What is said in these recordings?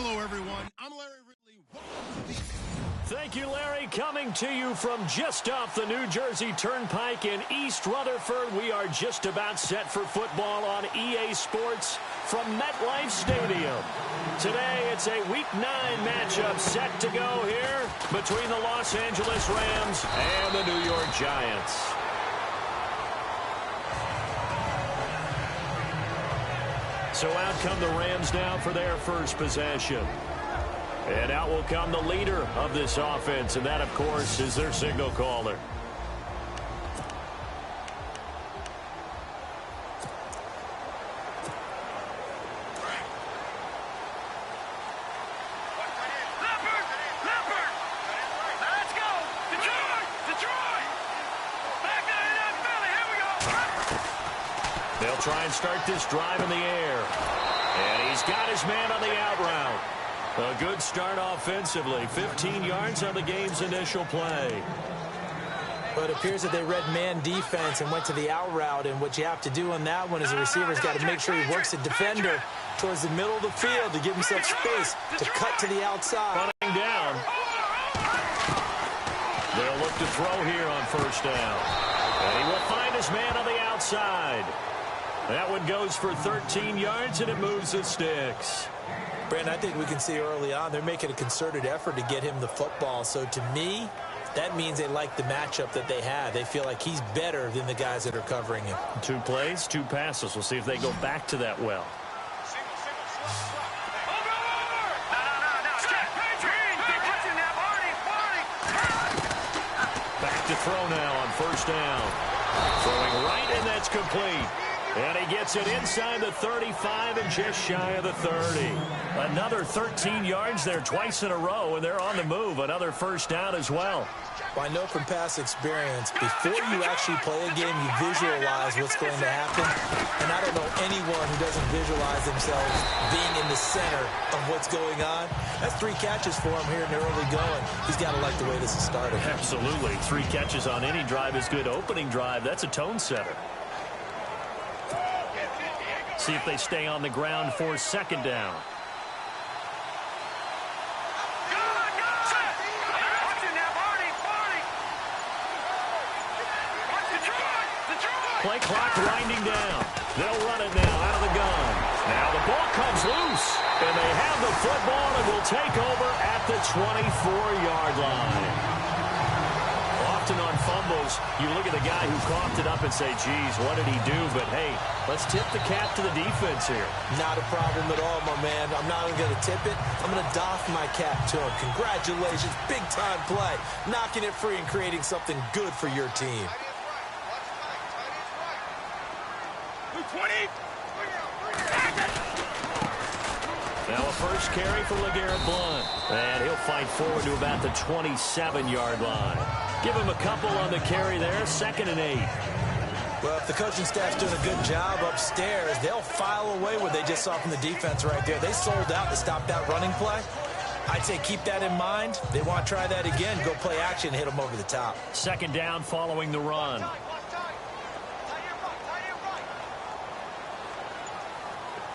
Hello, everyone. I'm Larry Ridley. Thank you, Larry. Coming to you from just off the New Jersey Turnpike in East Rutherford. We are just about set for football on EA Sports from MetLife Stadium. Today, it's a Week 9 matchup set to go here between the Los Angeles Rams and the New York Giants. So out come the Rams now for their first possession. And out will come the leader of this offense, and that, of course, is their signal caller. They'll try and start this drive in the air. And he's got his man on the out route. A good start offensively. 15 yards on the game's initial play. But it appears that they read man defense and went to the out route. And what you have to do on that one is the receiver's got to make sure he works the defender towards the middle of the field to give himself space to cut to the outside. Running down. They'll look to throw here on first down. And he will find his man on the outside. That one goes for 13 yards, and it moves the sticks. Brandon, I think we can see early on they're making a concerted effort to get him the football. So to me, that means they like the matchup that they have. They feel like he's better than the guys that are covering him. 2 plays, 2 passes. We'll see if they go back to that well. Back to throw now on first down. Throwing right, and that's complete. And he gets it inside the 35 and just shy of the 30. Another 13 yards there twice in a row, and they're on the move. Another first down as well. Well, I know from past experience, before you actually play a game, you visualize what's going to happen. And I don't know anyone who doesn't visualize themselves being in the center of what's going on. That's 3 catches for him here in the early going. He's got to like the way this is started. Absolutely. 3 catches on any drive is good. Opening drive, that's a tone setter. See if they stay on the ground for second down. Play clock winding down. They'll run it now out of the gun. Now the ball comes loose, and they have the football and will take over at the 24-yard line. Often on fumbles, you look at the guy who coughed it up and say, geez, what did he do? But, hey, let's tip the cap to the defense here. Not a problem at all, my man. I'm not even going to tip it. I'm going to doff my cap to him. Congratulations. Big-time play. Knocking it free and creating something good for your team. 20. Now a first carry for LeGarrette Blount. And he'll fight forward to about the 27-yard line. Give him a couple on the carry there, 2nd and 8. Well, if the coaching staff's doing a good job upstairs, they'll file away what they just saw from the defense right there. They sold out to stop that running play. I'd say keep that in mind. They want to try that again, go play action, hit them over the top. 2nd down following the run.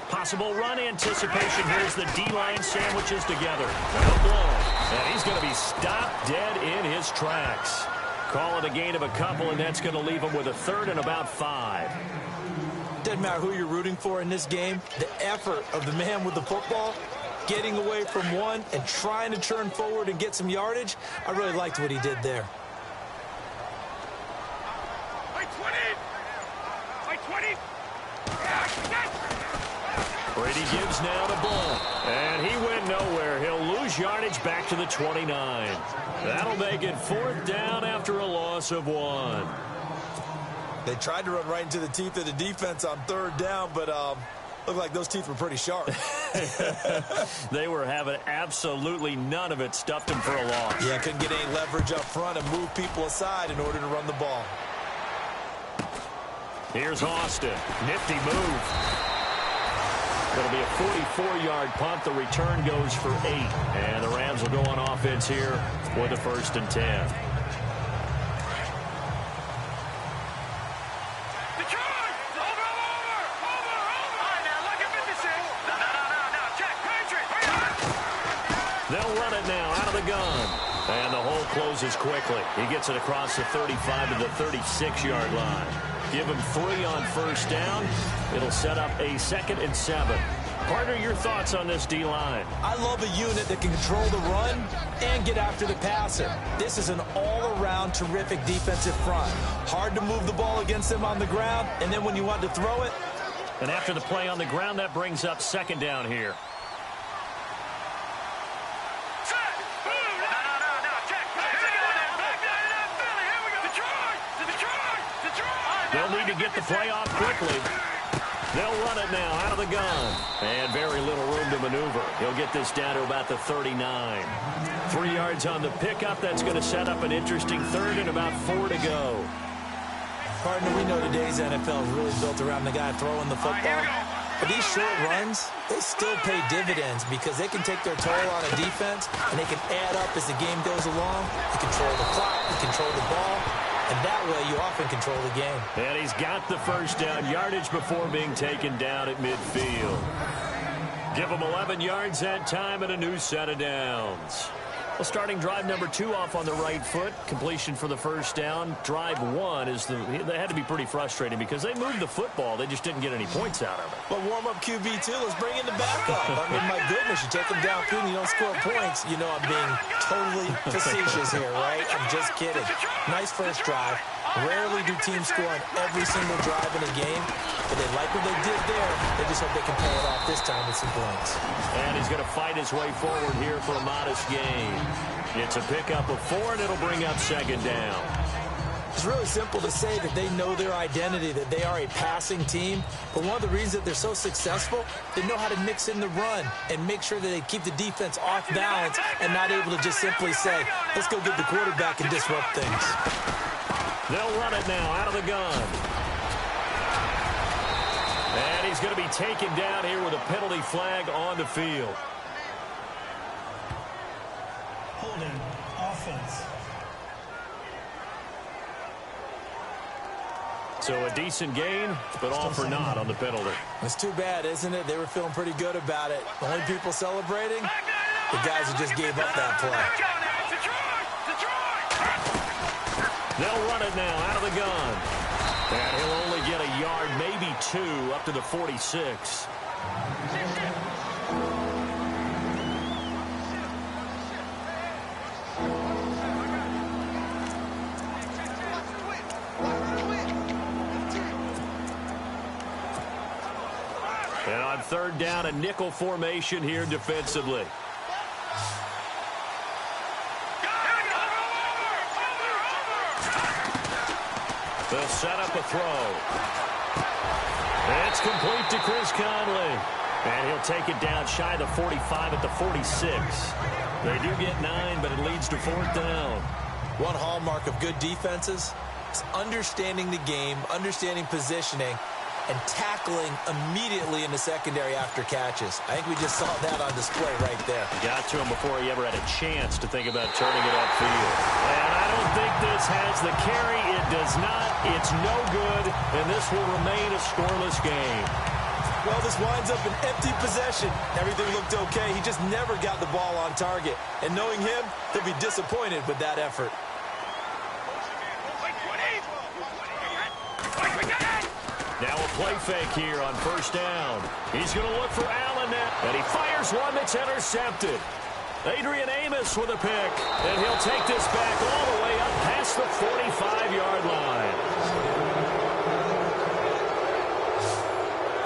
Possible run anticipation. Here's the D-line sandwiches together. And he's going to be stopped dead in his tracks. Call it a gain of a couple, and that's going to leave him with a 3rd and about 5. Doesn't matter who you're rooting for in this game. The effort of the man with the football, getting away from one and trying to turn forward and get some yardage, I really liked what he did there. Brady gives now to Blount, and he went nowhere. He'll lose yardage back to the 29. That'll make it 4th down after a loss of 1. They tried to run right into the teeth of the defense on 3rd down, but looked like those teeth were pretty sharp. They were having absolutely none of it. Stuffed him for a loss. Yeah, couldn't get any leverage up front and move people aside in order to run the ball. Here's Austin. Nifty move. It'll be a 44-yard punt. The return goes for 8. And the Rams will go on offense here with a 1st and 10. They'll run it now out of the gun. And the hole closes quickly. He gets it across the 35 to the 36-yard line. Give him 3 on first down. It'll set up a 2nd and 7. Partner, your thoughts on this D-line? I love a unit that can control the run and get after the passer. This is an all-around terrific defensive front. Hard to move the ball against them on the ground, and then when you want to throw it. And after the play on the ground, that brings up 2nd down here. They'll need to get the play off quickly. They'll run it now out of the gun. And very little room to maneuver. He'll get this down to about the 39. 3 yards on the pickup. That's going to set up an interesting 3rd and about 4 to go. Partner, we know today's NFL is really built around the guy throwing the football. But these short runs, they still pay dividends because they can take their toll on a defense, and they can add up as the game goes along. They control the clock, they control the ball. And that way, you often control the game. And he's got the first down yardage before being taken down at midfield. Give him 11 yards that time and a new set of downs. Well, starting drive number 2 off on the right foot. Completion for the first down. Drive 1 is they had to be pretty frustrating because they moved the football. They just didn't get any points out of it. But warm-up QB, too. Let's bring in the backup. I mean, my goodness, you take them downfield and you don't score points. You know I'm being totally facetious here, right? I'm just kidding. Nice first drive. Rarely do teams score on every single drive in a game, but they like what they did there. They just hope they can pay it off this time with some points. And he's going to fight his way forward here for a modest gain. It's a pickup of 4, and it'll bring up 2nd down. It's really simple to say that they know their identity, that they are a passing team. But one of the reasons that they're so successful, they know how to mix in the run and make sure that they keep the defense off balance and not able to just simply say, let's go get the quarterback and disrupt things. They'll run it now out of the gun. And he's going to be taken down here with a penalty flag on the field. Holding offense. So a decent gain, but all for naught on the penalty. It's too bad, isn't it? They were feeling pretty good about it. The only people celebrating, the guys who just gave up that play. They'll run it now out of the gun. And he'll only get a yard, maybe 2, up to the 46. And on 3rd down, a nickel formation here defensively. They'll set up a throw. It's complete to Chris Conley. And he'll take it down shy of the 45 at the 46. They do get 9, but it leads to 4th down. One hallmark of good defenses is understanding the game, understanding positioning, and tackling immediately in the secondary after catches. I think we just saw that on display right there. Got to him before he ever had a chance to think about turning it upfield. And I don't think this has the carry. It does not. It's no good, and this will remain a scoreless game. Well, this winds up an empty possession. Everything looked okay. He just never got the ball on target. And knowing him, he'll be disappointed with that effort. Now a play fake here on first down. He's going to look for Allen now. And he fires one that's intercepted. Adrian Amos with a pick. And he'll take this back all the way up past the 45-yard line.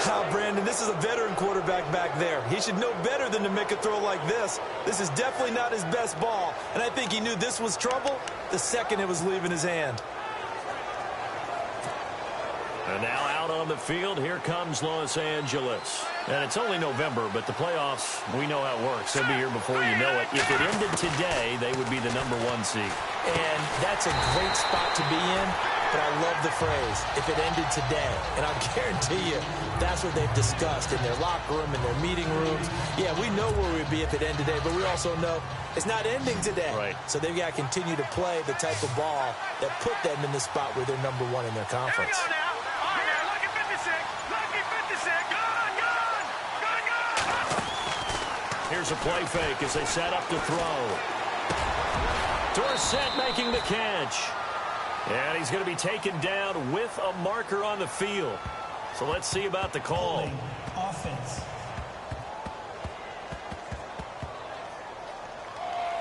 Now, Brandon, this is a veteran quarterback back there. He should know better than to make a throw like this. This is definitely not his best ball. And I think he knew this was trouble the second it was leaving his hand. And now out on the field, here comes Los Angeles. And it's only November, but the playoffs, we know how it works. They'll be here before you know it. If it ended today, they would be the #1 seed. And that's a great spot to be in, but I love the phrase, if it ended today. And I'll guarantee you, that's what they've discussed in their locker room, in their meeting rooms. Yeah, we know where we'd be if it ended today, but we also know it's not ending today. Right. So they've got to continue to play the type of ball that put them in the spot where they're #1 in their conference. Here's Here's a play fake as they set up to throw. Dorsett making the catch. And he's going to be taken down with a marker on the field. So let's see about the call. Holding. Offense.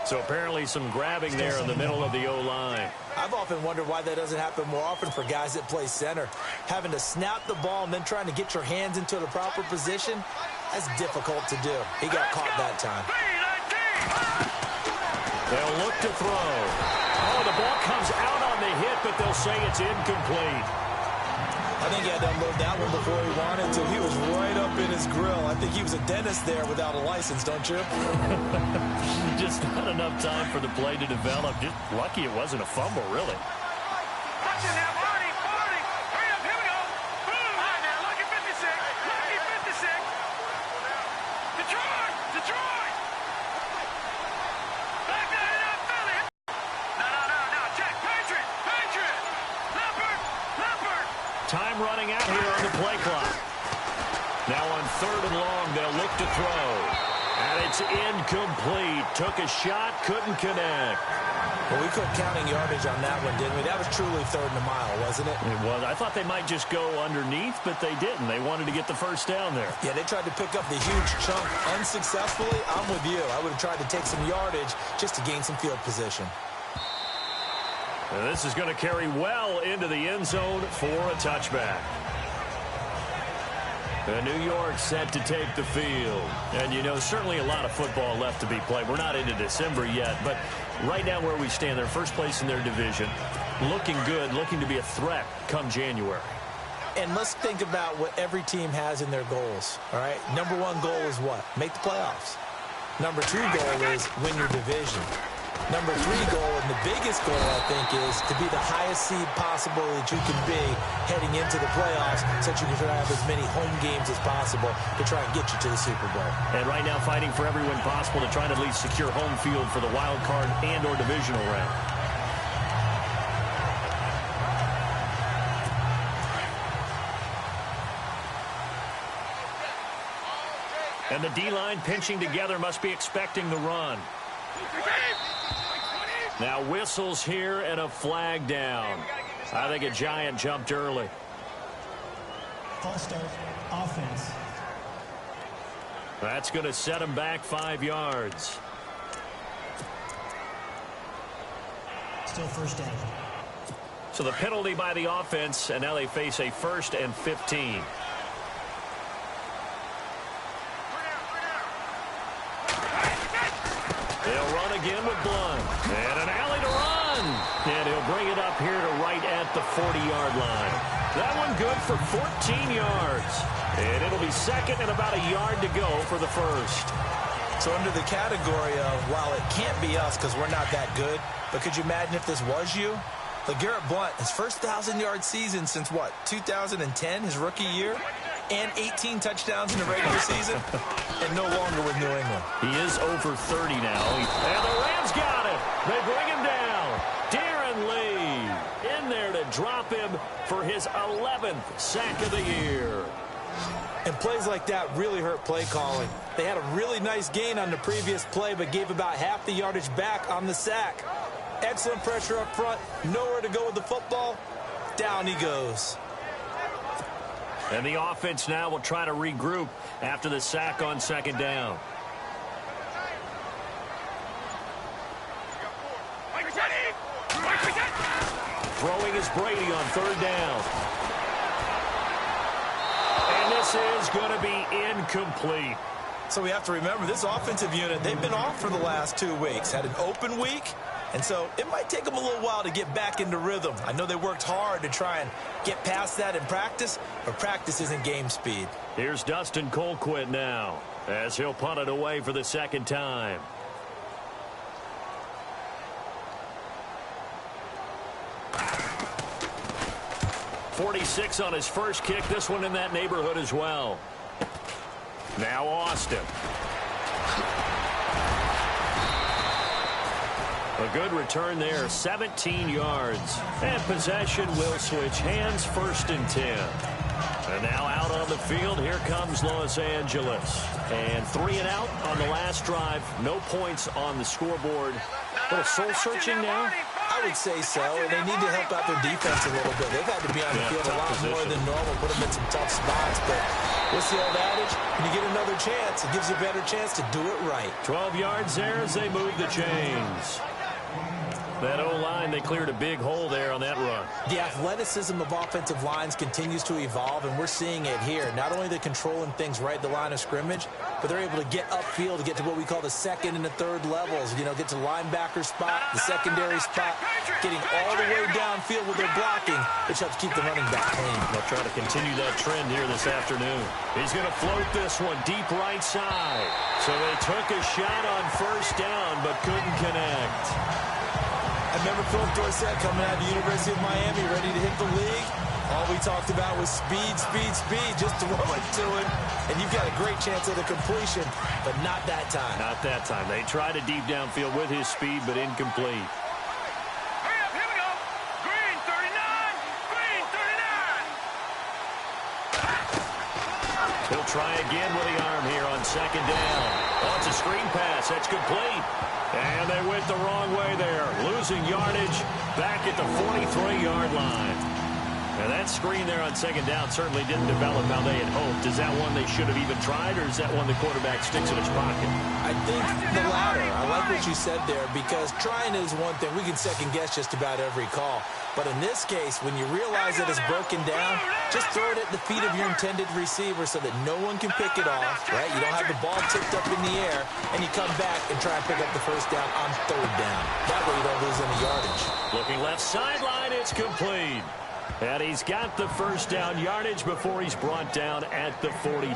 So apparently some grabbing there in the middle of the O-line. I've often wondered why that doesn't happen more often for guys that play center. Having to snap the ball and then trying to get your hands into the proper position, that's difficult to do. He got caught that time. They'll look to throw. Oh, the ball comes out on the hit, but they'll say it's incomplete. I think he had to unload that one before he wanted to. He was right up in his grill. I think he was a dentist there without a license, don't you? Just not enough time for the play to develop. Just lucky it wasn't a fumble, really. Watch it now, Barney, Barney. Hurry up, here we go. Boom. All right, now, lucky 56. Lucky 56. Detroit, Detroit. Back there, now, Philly. No. Check, Patriot, Patriot. Leopard, Leopard. Time running out here on the play clock. Now on 3rd and long, they'll look to throw. And it's incomplete. Took a shot, couldn't connect. Well, we quit counting yardage on that one, didn't we? That was truly 3rd and a mile, wasn't it? It was. I thought they might just go underneath, but they didn't. They wanted to get the first down there. Yeah, they tried to pick up the huge chunk unsuccessfully. I'm with you. I would have tried to take some yardage just to gain some field position. And this is going to carry well into the end zone for a touchback. New York set to take the field. And, you know, certainly a lot of football left to be played. We're not into December yet, but right now where we stand, they're first place in their division. Looking good, looking to be a threat come January. And let's think about what every team has in their goals, all right? Number 1 goal is what? Make the playoffs. Number 2 goal is win your division. Number 3 goal, and the biggest goal, I think, is to be the highest seed possible that you can be heading into the playoffs so that you can try to have as many home games as possible to try and get you to the Super Bowl. And right now fighting for every win possible to try to at least secure home field for the wild card and or divisional round. And the D-line pinching together must be expecting the run. Now whistles here and a flag down. I think a giant jumped early. False start. Offense. That's going to set him back 5 yards. Still first down. So the penalty by the offense, and now they face a 1st and 15. They'll run again with Blunt. And an alley to run. And he'll bring it up here to right at the 40-yard line. That one good for 14 yards. And it'll be 2nd and about a yard to go for the 1st. So under the category of, while it can't be us because we're not that good, but could you imagine if this was you? LeGarrette Blunt, his first 1,000-yard season since, what, 2010, his rookie year? And 18 touchdowns in the regular season, and no longer with New England. He is over 30 now. And the Rams got him. They bring him down. Darren Lee in there to drop him for his 11th sack of the year. And plays like that really hurt play calling. They had a really nice gain on the previous play, but gave about half the yardage back on the sack. Excellent pressure up front. Nowhere to go with the football. Down he goes. And the offense now will try to regroup after the sack on 2nd down. Throwing is Brady on 3rd down. And this is going to be incomplete. So we have to remember this offensive unit, they've been off for the last 2 weeks. Had an open week. And so it might take them a little while to get back into rhythm. I know they worked hard to try and get past that in practice, but practice isn't game speed. Here's Dustin Colquitt now as he'll punt it away for the 2nd time. .46 on his first kick. This one in that neighborhood as well. Now Austin. A good return there, 17 yards. And possession will switch hands, 1st and 10. And now out on the field, here comes Los Angeles. And 3 and out on the last drive. No points on the scoreboard. A little soul-searching now? I would say so, and they need to help out their defense a little bit. They've had to be on the field a lot more than normal, put them in some tough spots. But what's the old adage? When you get another chance, it gives you a better chance to do it right. 12 yards there as they move the chains. That O-line, they cleared a big hole there on that run. The athleticism of offensive lines continues to evolve, and we're seeing it here. Not only they're controlling things right at the line of scrimmage, but they're able to get upfield to get to what we call the second and the third levels. You know, get to the linebacker spot, the secondary spot, getting all the way downfield with their blocking, which helps keep the running back clean. They'll try to continue that trend here this afternoon. He's going to float this one deep right side. So they took a shot on first down, but couldn't connect. I remember Philip Dorsett coming out of the University of Miami, ready to hit the league. All we talked about was speed, speed, speed. Just throw it to him, and you've got a great chance at a completion, but not that time. Not that time. They tried a deep downfield with his speed, but incomplete. Hurry up, here we go. Green 39, green 39. He'll try again with the arm here on second down. Oh, it's a screen pass. That's complete. And they went the wrong way there. Losing yardage back at the 43-yard line. And that screen there on second down certainly didn't develop how they had hoped. Is that one they should have even tried, or is that one the quarterback sticks in his pocket? I think the latter. I like what you said there, because trying is one thing. We can second-guess just about every call. But in this case, when you realize that it's broken down, just throw it at the feet of your intended receiver so that no one can pick it off, right? You don't have the ball tipped up in the air, and you come back and try and pick up the first down on third down. That way you don't lose any yardage. Looking left sideline, it's complete. And he's got the first down yardage before he's brought down at the 42.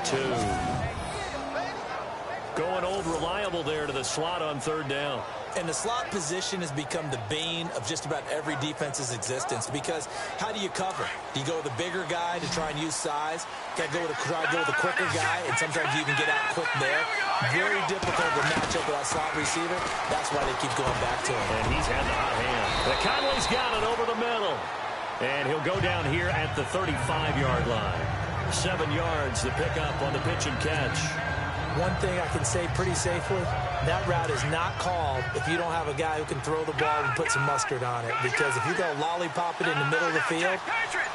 Going old reliable there to the slot on third down. And the slot position has become the bane of just about every defense's existence, because how do you cover? Do you go with a bigger guy to try and use size? Got to go with a quicker guy, and sometimes you can get out quick there. Very difficult to match up with that slot receiver. That's why they keep going back to him. And he's had the hot hand. The Conley's got it over the middle. And he'll go down here at the 35-yard line. 7 yards to pick up on the pitch and catch. One thing I can say pretty safely, that route is not called if you don't have a guy who can throw the ball and put some mustard on it. Because if you go lollipop it in the middle of the field,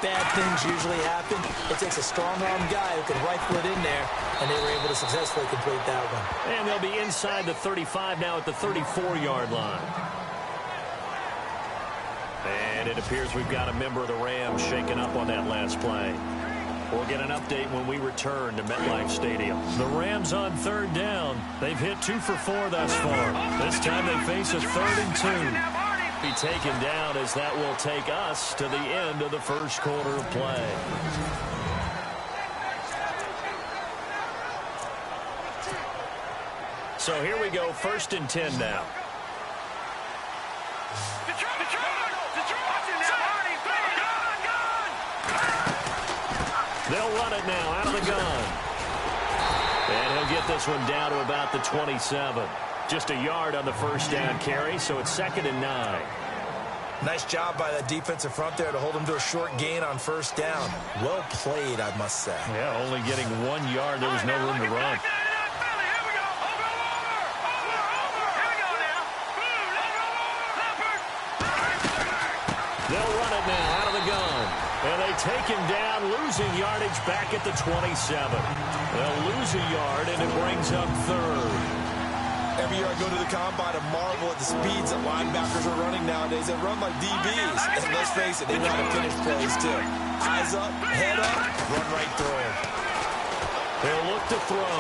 bad things usually happen. It takes a strong-armed guy who can rifle it in there, and they were able to successfully complete that one. And they'll be inside the 35 now at the 34-yard line. And it appears we've got a member of the Rams shaken up on that last play. We'll get an update when we return to MetLife Stadium. The Rams on third down. They've hit 2 for 4 thus far. This time they face a 3rd and 2. Be taken down as that will take us to the end of the first quarter of play. So here we go, 1st and 10 now. They'll run it now out of the gun. And he'll get this one down to about the 27. Just a yard on the first down carry, so it's 2nd and 9. Nice job by that defensive front there to hold him to a short gain on first down. Well played, I must say. Yeah, only getting 1 yard. There was no room to run. They'll run it now out of the gun. And they take him down, losing yardage back at the 27. They'll lose a yard, and it brings up 3rd. Every year I go to the combine and marvel at the speeds that linebackers are running nowadays. They run like DBs. And let's face it, they know how to finish plays too. Eyes up, head up, run right through him. They'll look to throw.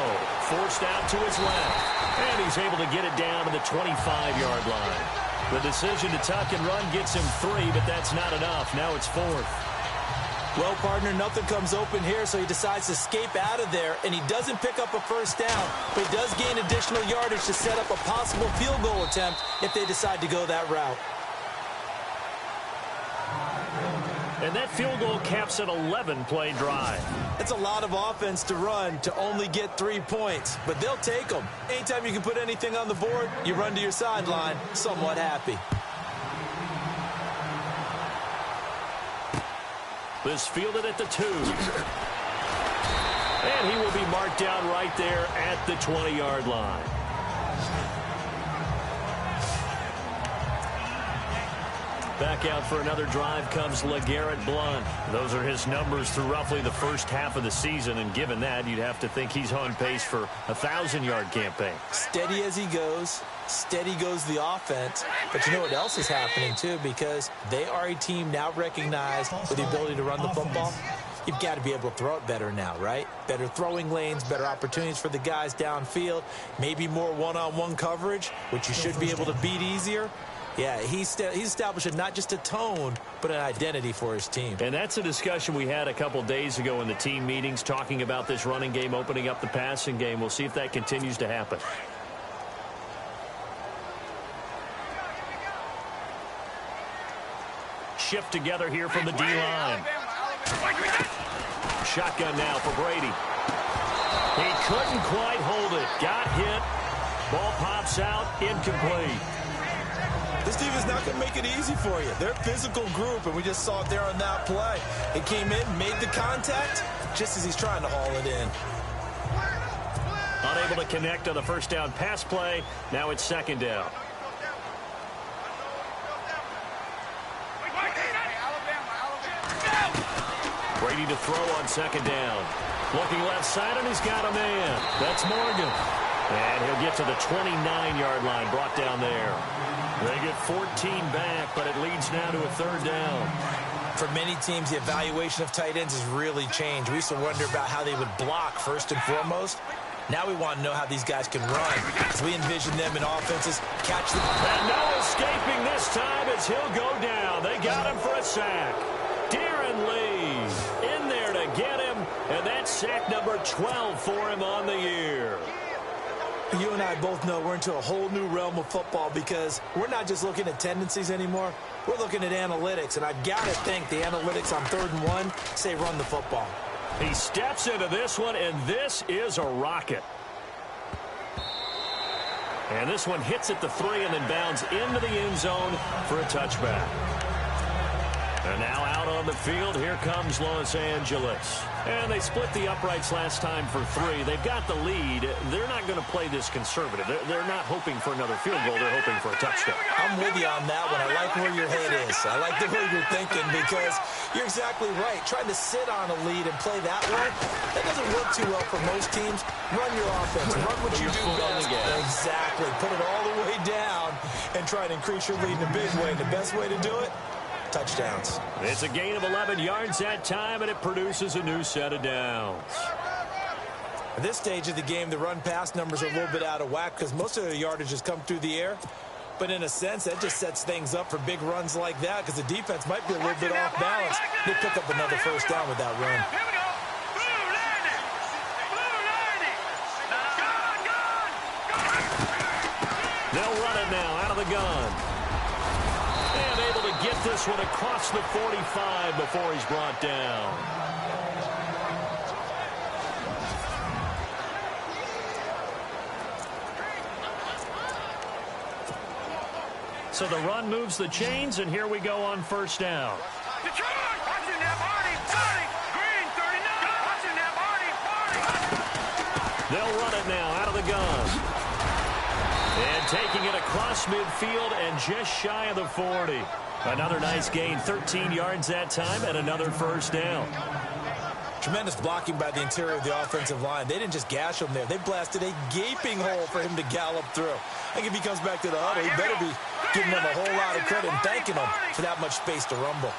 Forced out to his left. And he's able to get it down to the 25-yard line. The decision to tuck and run gets him 3, but that's not enough. Now it's 4th. Well, partner, nothing comes open here, so he decides to escape out of there, and he doesn't pick up a first down, but he does gain additional yardage to set up a possible field goal attempt if they decide to go that route. And that field goal caps an 11-play drive. That's a lot of offense to run to only get 3 points, but they'll take them. Anytime you can put anything on the board, you run to your sideline somewhat happy. This fielded at the 2. And he will be marked down right there at the 20-yard line. Back out for another drive comes LeGarrette Blount. Those are his numbers through roughly the first half of the season, and given that, you'd have to think he's on pace for a 1,000-yard campaign. Steady as he goes. Steady goes the offense. But you know what else is happening, too, because they are a team now recognized with the ability to run the football. You've got to be able to throw it better now, right? Better throwing lanes, better opportunities for the guys downfield, maybe more one-on-one coverage, which you should be able to beat easier. Yeah, he's establishing not just a tone, but an identity for his team. And that's a discussion we had a couple days ago in the team meetings, talking about this running game opening up the passing game. We'll see if that continues to happen. Shift together here from the D-line. Shotgun now for Brady. He couldn't quite hold it. Got hit. Ball pops out. Incomplete. This team is not going to make it easy for you. They're a physical group, and we just saw it there on that play. It came in, made the contact, just as he's trying to haul it in. Unable to connect on the first down pass play. Now it's second down. Brady to throw on second down. Looking left side, and he's got a man. That's Morgan. And he'll get to the 29-yard line, brought down there. They get 14 back, but it leads now to a third down. For many teams, the evaluation of tight ends has really changed. We used to wonder about how they would block first and foremost. Now we want to know how these guys can run, as we envision them in offenses catch them. And no escaping this time as he'll go down. They got him for a sack. Darren Lee in there to get him, and that's sack number 12 for him on the year. You and I both know we're into a whole new realm of football, because we're not just looking at tendencies anymore. We're looking at analytics, and I've got to think the analytics on 3rd and 1 say run the football. He steps into this one, and this is a rocket. And this one hits at the 3 and then bounds into the end zone for a touchback. And now out on the field, here comes Los Angeles. And they split the uprights last time for 3. They've got the lead. They're not going to play this conservative. They're not hoping for another field goal. They're hoping for a touchdown. I'm with you on that one. I like where your head is. I like the way you're thinking, because you're exactly right. Trying to sit on a lead and play that way, that doesn't work too well for most teams. Run your offense. Run what you do best. Exactly. Put it all the way down and try to increase your lead in a big way. And the best way to do it, touchdowns. It's a gain of 11 yards that time, and it produces a new set of downs. At this stage of the game, the run-pass numbers are a little bit out of whack, because most of the yardage has come through the air. But in a sense, that just sets things up for big runs like that, because the defense might be a little bit off balance. They pick up another first down with that run. Here we go. Blue landing. Blue landing. Gun. They'll run it now out of the gun. And able to get this one across the 45 before he's brought down. So the run moves the chains, and here we go on first down. Detroit. Watching that Marty. Green 39. Watching that Marty. They'll run it now out of the gun. And taking it across midfield and just shy of the 40. Another nice gain, 13 yards that time, and another first down. Tremendous blocking by the interior of the offensive line. They didn't just gash him there. They blasted a gaping hole for him to gallop through. I think if he comes back to the huddle, he better be giving them a whole lot of credit and thanking them for that much space to rumble.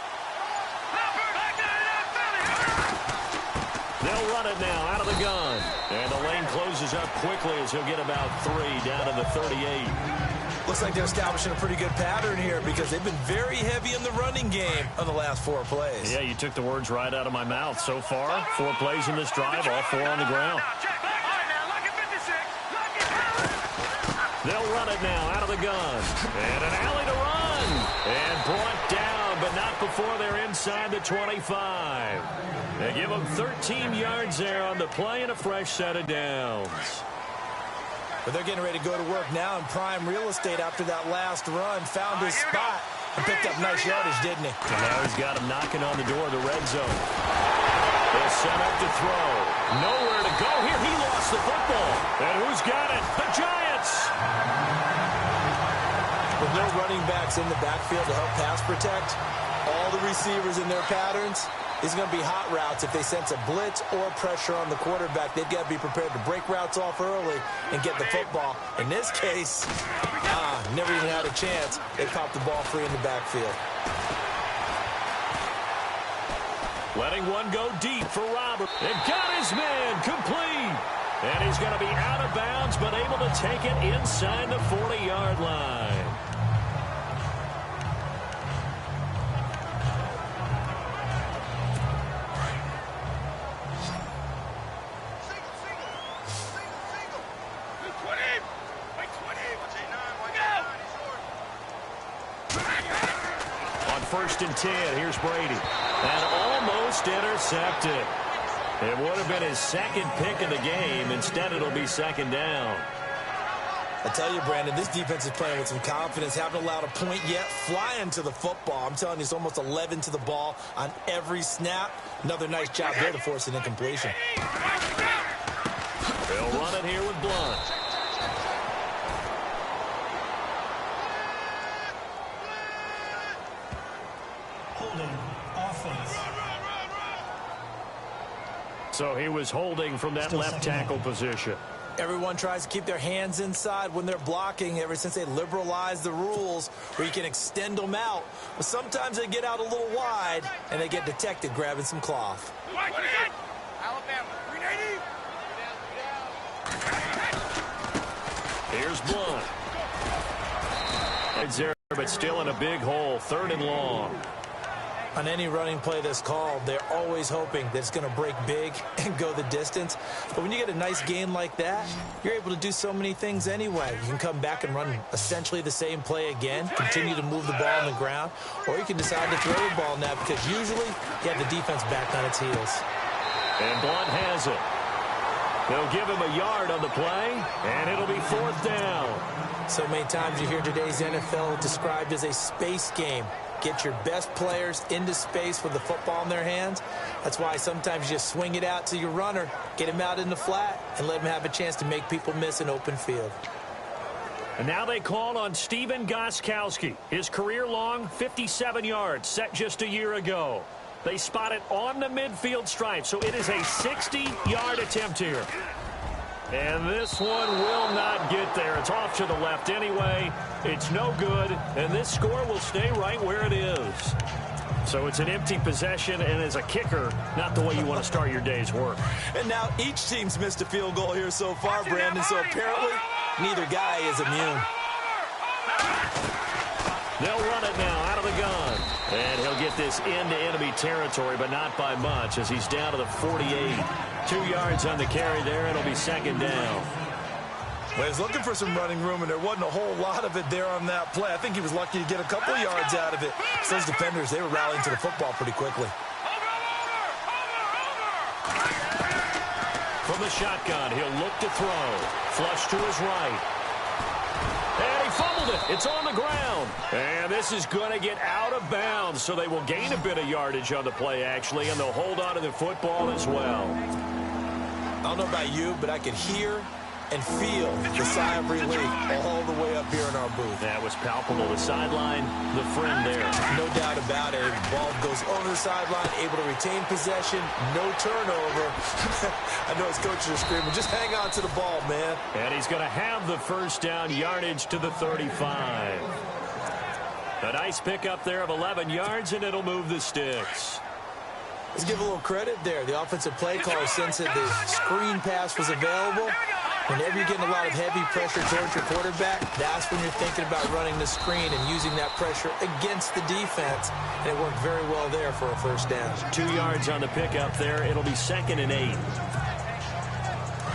They'll run it now out of the gun. And the lane closes up quickly as he'll get about 3 down to the 38. Looks like they're establishing a pretty good pattern here, because they've been very heavy in the running game on the last 4 plays. Yeah, you took the words right out of my mouth. So far, 4 plays in this drive, all 4 on the ground. They'll run it now out of the gun. And an alley to run. And brought down, but not before they're inside the 25. They give them 13 yards there on the play and a fresh set of downs. But they're getting ready to go to work now in prime real estate after that last run. Found his spot and picked up nice yardage, didn't he? And now he's got him knocking on the door of the red zone. They'll Set up to throw. Nowhere to go here. He lost the football. And who's got it? The Giants. With no running backs in the backfield to help pass protect, all the receivers in their patterns, it's going to be hot routes. If they sense a blitz or pressure on the quarterback, they've got to be prepared to break routes off early and get the football. In this case, never even had a chance. They popped the ball free in the backfield. Letting one go deep for Robert. And got his man complete. And he's going to be out of bounds, but able to take it inside the 40-yard line. On 1st and 10, here's Brady. And almost intercepted. It would have been his second pick of the game. Instead, it'll be 2nd down. I tell you, Brandon, this defense is playing with some confidence. Haven't allowed a point yet. Flying to the football. I'm telling you, it's almost 11 to the ball on every snap. Another nice job there to force an incompletion. They'll run it here with Blunt. Holding. Offense. So he was holding from that Still left tackle position. Everyone tries to keep their hands inside when they're blocking ever since they liberalized the rules where you can extend them out. But sometimes they get out a little wide and they get detected grabbing some cloth. Alabama, 380. Here's Blunt. It's there, but still in a big hole. 3rd and long. On any running play that's called, they're always hoping that it's going to break big and go the distance. But when you get a nice gain like that, you're able to do so many things anyway. You can come back and run essentially the same play again, continue to move the ball on the ground, or you can decide to throw the ball now because usually you have the defense back on its heels. And Blunt has it. They'll give him a yard on the play, and it'll be 4th down. So many times you hear today's NFL described as a space game. Get your best players into space with the football in their hands. That's why sometimes you just swing it out to your runner, get him out in the flat, and let him have a chance to make people miss an open field. And now they call on Steven Gostkowski. His career-long 57 yards set just a year ago. They spot it on the midfield stripe, so it is a 60-yard attempt here. And this one will not get there. It's off to the left anyway. It's no good, and this score will stay right where it is. So it's an empty possession, and as a kicker, not the way you want to start your day's work. And now each team's missed a field goal here so far, Brandon, so apparently neither guy is immune. They'll run it now out of the gun. And he'll get this into enemy territory, but not by much as he's down to the 48. 2 yards on the carry there. It'll be 2nd down. Well, he's looking for some running room, and there wasn't a whole lot of it there on that play. I think he was lucky to get a couple yards out of it. So those defenders, they were rallying to the football pretty quickly. From the shotgun, he'll look to throw. Flush to his right. And he fumbled it. It's on the ground. And this is going to get out of bounds, so they will gain a bit of yardage on the play, actually, and they'll hold on to the football as well. I don't know about you, but I could hear and feel the sigh of relief all the way up here in our booth. That was palpable. The sideline, the friend there. No doubt about it. Ball goes over the sideline, able to retain possession, no turnover. I know his coaches are screaming, just hang on to the ball, man. And he's going to have the 1st down, yardage to the 35. A nice pickup there of 11 yards, and it'll move the sticks. Let's give a little credit there. The offensive play caller, since the screen pass was available, whenever you're getting a lot of heavy pressure towards your quarterback, that's when you're thinking about running the screen and using that pressure against the defense. And it worked very well there for a 1st down. 2 yards on the pickup there. It'll be 2nd and 8.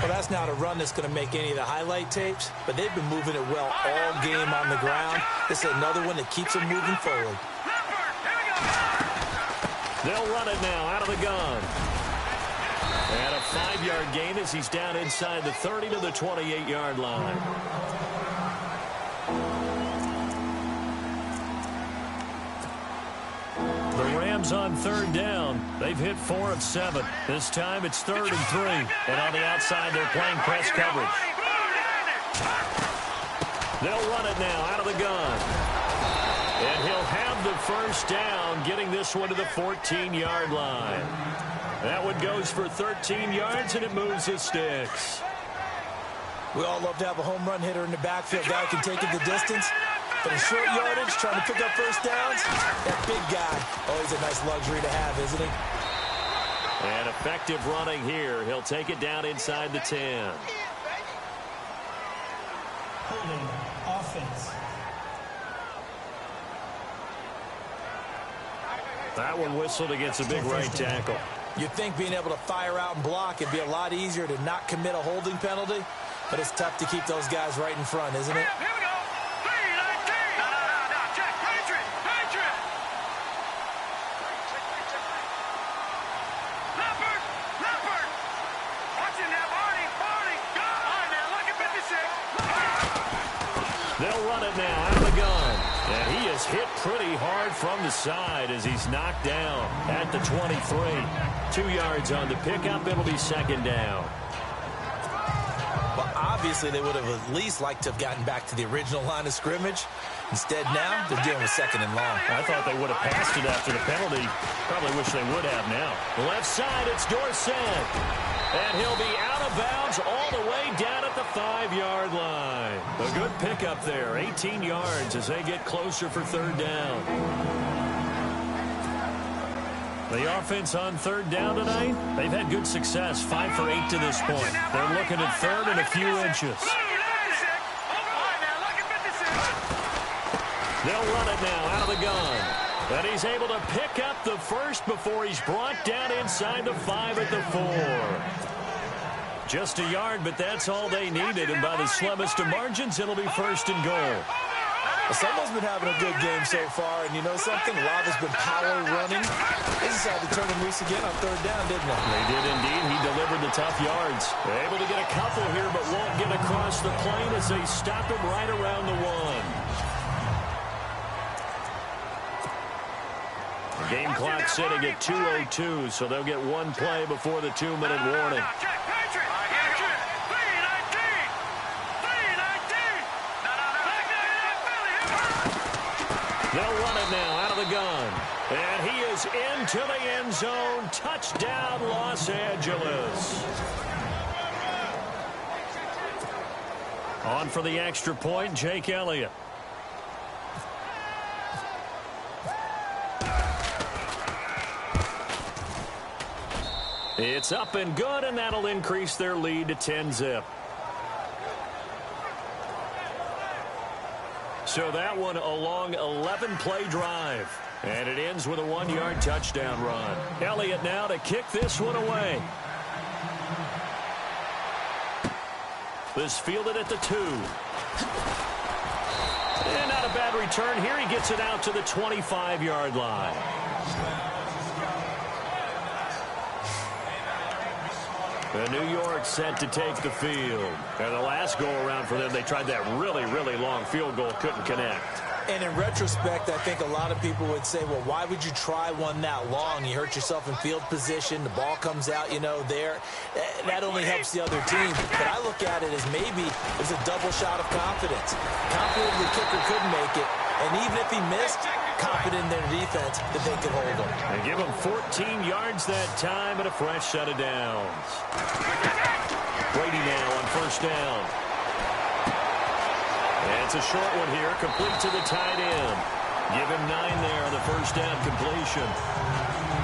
Well, that's not a run that's going to make any of the highlight tapes, but they've been moving it well all game on the ground. This is another one that keeps them moving forward. They'll run it now out of the gun. And a 5-yard gain as he's down inside the 30 to the 28-yard line. The Rams on third down. They've hit 4 of 7. This time it's 3rd and 3. And on the outside, they're playing press coverage. They'll run it now out of the gun. And he'll have the first down, getting this one to the 14-yard line. That one goes for 13 yards, and it moves the sticks. We all love to have a home run hitter in the backfield. Guy can take it the distance. But in short yardage, trying to pick up first downs, that big guy, always a nice luxury to have, isn't he? And effective running here. He'll take it down inside the 10. Holding offense. That one whistled against a big right tackle. You'd think being able to fire out and block would be a lot easier to not commit a holding penalty, but it's tough to keep those guys right in front, isn't it? Here we go. 3-19. No, check. Patriot. Leopard. Watch it now, Barney. Go. All right, now, look at 56. They'll run it now out of the gun. And he is hit pretty hard from the side as he's knocked down at the 23. 2 yards on the pickup. It'll be 2nd down. Well, obviously, they would have at least liked to have gotten back to the original line of scrimmage. Instead, now, they're dealing with 2nd and long. I thought they would have passed it after the penalty. Probably wish they would have now. Left side, it's Dorsett. And he'll be out of bounds all the way down at the 5-yard line. A good pickup there. 18 yards as they get closer for 3rd down. The offense on 3rd down tonight, they've had good success. 5 for 8 to this point. They're looking at 3rd and a few inches. They'll run it now out of the gun. And he's able to pick up the first before he's brought down inside the 5 at the 4. Just a yard, but that's all they needed. And by the slimmest of margins, it'll be 1st and goal. Well, someone's been having a good game so far, and you know something? A lot has been power running. They decided to turn him loose again on 3rd down, didn't they? They did indeed. He delivered the tough yards. They're able to get a couple here, but won't get across the plane as they stop him right around the 1. Game clock sitting at 2:02, so they'll get one play before the 2-minute warning. They'll run it now out of the gun. And he is into the end zone. Touchdown, Los Angeles. On for the extra point, Jake Elliott. It's up and good, and that'll increase their lead to 10-zip. So that one a long 11-play drive. And it ends with a 1-yard touchdown run. Elliott now to kick this one away. This fielded at the 2. And not a bad return here. He gets it out to the 25-yard line. And New York set to take the field. And the last go-around for them, they tried that really, really long field goal, couldn't connect. And in retrospect, I think a lot of people would say, well, why would you try one that long? You hurt yourself in field position. The ball comes out, there. That only helps the other team. But I look at it as maybe it was a double shot of confidence. Confident the kicker could make it. And even if he missed, confident in their defense that they could hold him. They give him 14 yards that time and a fresh set of downs. Brady now on 1st down. And it's a short one here, complete to the tight end. Give him 9 there on the 1st down completion.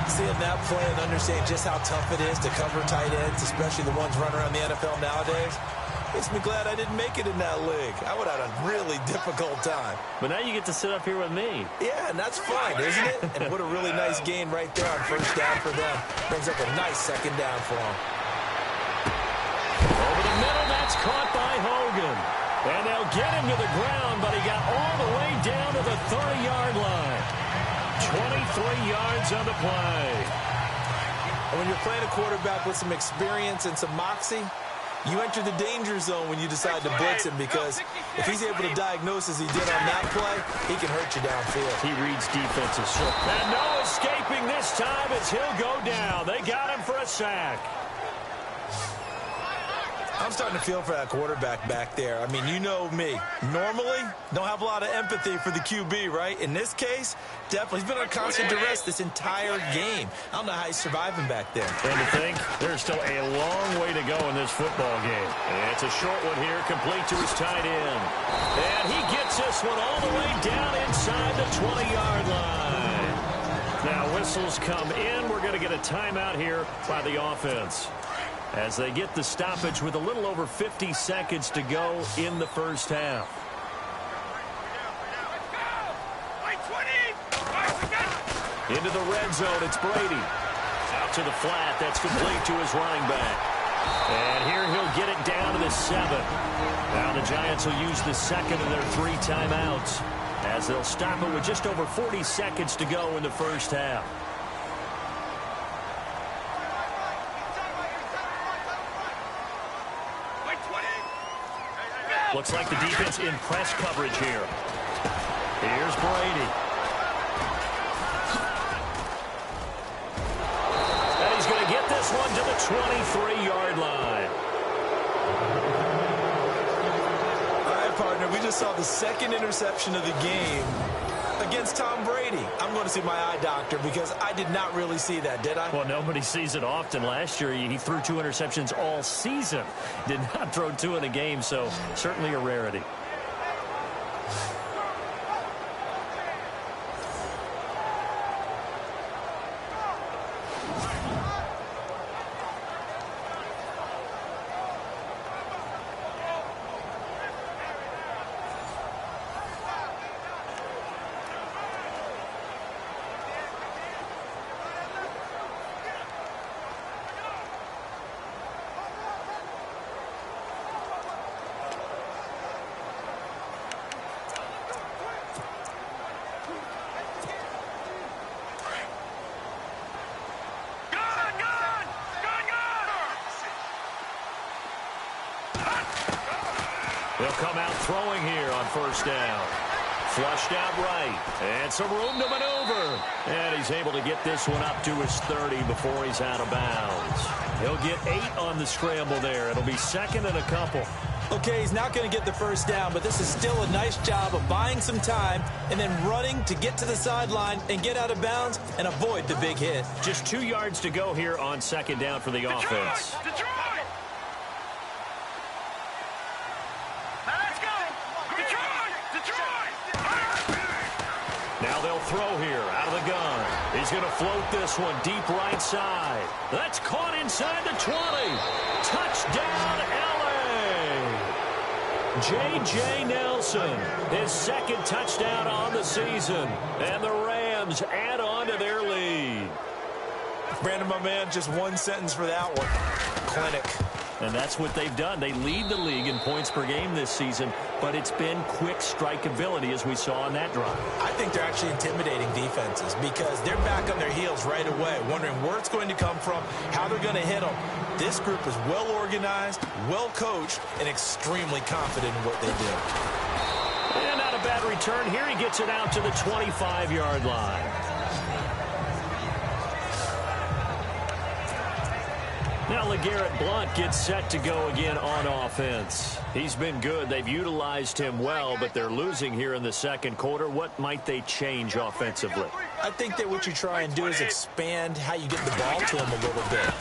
Seeing that play and understanding just how tough it is to cover tight ends, especially the ones running around the NFL nowadays, makes me glad I didn't make it in that league. I would have had a really difficult time. But now you get to sit up here with me. Yeah, and that's fine, isn't it? And what a really nice gain right there on 1st down for them. Brings up a nice 2nd down for them. Over the middle, that's caught by Hogan. And they'll get him to the ground, but he got all the way down to the 30-yard line. 23 yards on the play. And when you're playing a quarterback with some experience and some moxie, You enter the danger zone when you decide to blitz him, because if he's able to diagnose as he did on that play, he can hurt you downfield. He reads defenses. And no escaping this time as he'll go down. They got him for a sack. I'm starting to feel for that quarterback back there. I mean, you know me. Normally, don't have a lot of empathy for the QB, right? In this case, definitely. He's been on constant duress this entire game. I don't know how he's surviving back there. And to think, there's still a long way to go in this football game. And it's a short one here, complete to his tight end. And he gets this one all the way down inside the 20-yard line. Now, whistles come in. We're going to get a timeout here by the offense, as they get the stoppage with a little over 50 seconds to go in the first half. Into the red zone, it's Brady. Out to the flat, that's complete to his running back. And here he'll get it down to the 7. Now the Giants will use the second of their 3 timeouts, as they'll stop it with just over 40 seconds to go in the first half. Looks like the defense in press coverage here. Here's Brady. And he's going to get this one to the 23-yard line. All right, partner, we just saw the second interception of the game against Tom Brady. I'm going to see my eye doctor, because I did not really see that, did I? Well, nobody sees it often. Last year, he threw 2 interceptions all season. Did not throw 2 in a game, so certainly a rarity. They'll come out throwing here on first down. Flushed out right. And some room to maneuver. And he's able to get this one up to his 30 before he's out of bounds. He'll get 8 on the scramble there. It'll be second and a couple. Okay, he's not going to get the first down, but this is still a nice job of buying some time and then running to get to the sideline and get out of bounds and avoid the big hit. Just 2 yards to go here on second down for the offense. Detroit! Let's go! Detroit! Now they'll throw here out of the gun. He's going to float this one deep right side. That's caught inside the 20. Touchdown, LA! J.J. Nelson, his second touchdown on the season. And the Rams add on to their lead. Brandon, my man, just one sentence for that one. Clinic. And that's what they've done. They lead the league in points per game this season, but it's been quick strikeability, as we saw on that drive. I think they're actually intimidating defenses, because they're back on their heels right away, wondering where it's going to come from, how they're going to hit them. This group is well organized, well coached, and extremely confident in what they do. And not a bad return here. He gets it out to the 25-yard line. Now LeGarrette Blount gets set to go again on offense. He's been good. They've utilized him well, but they're losing here in the second quarter. What might they change offensively? I think that what you try and do is expand how you get the ball to him a little bit.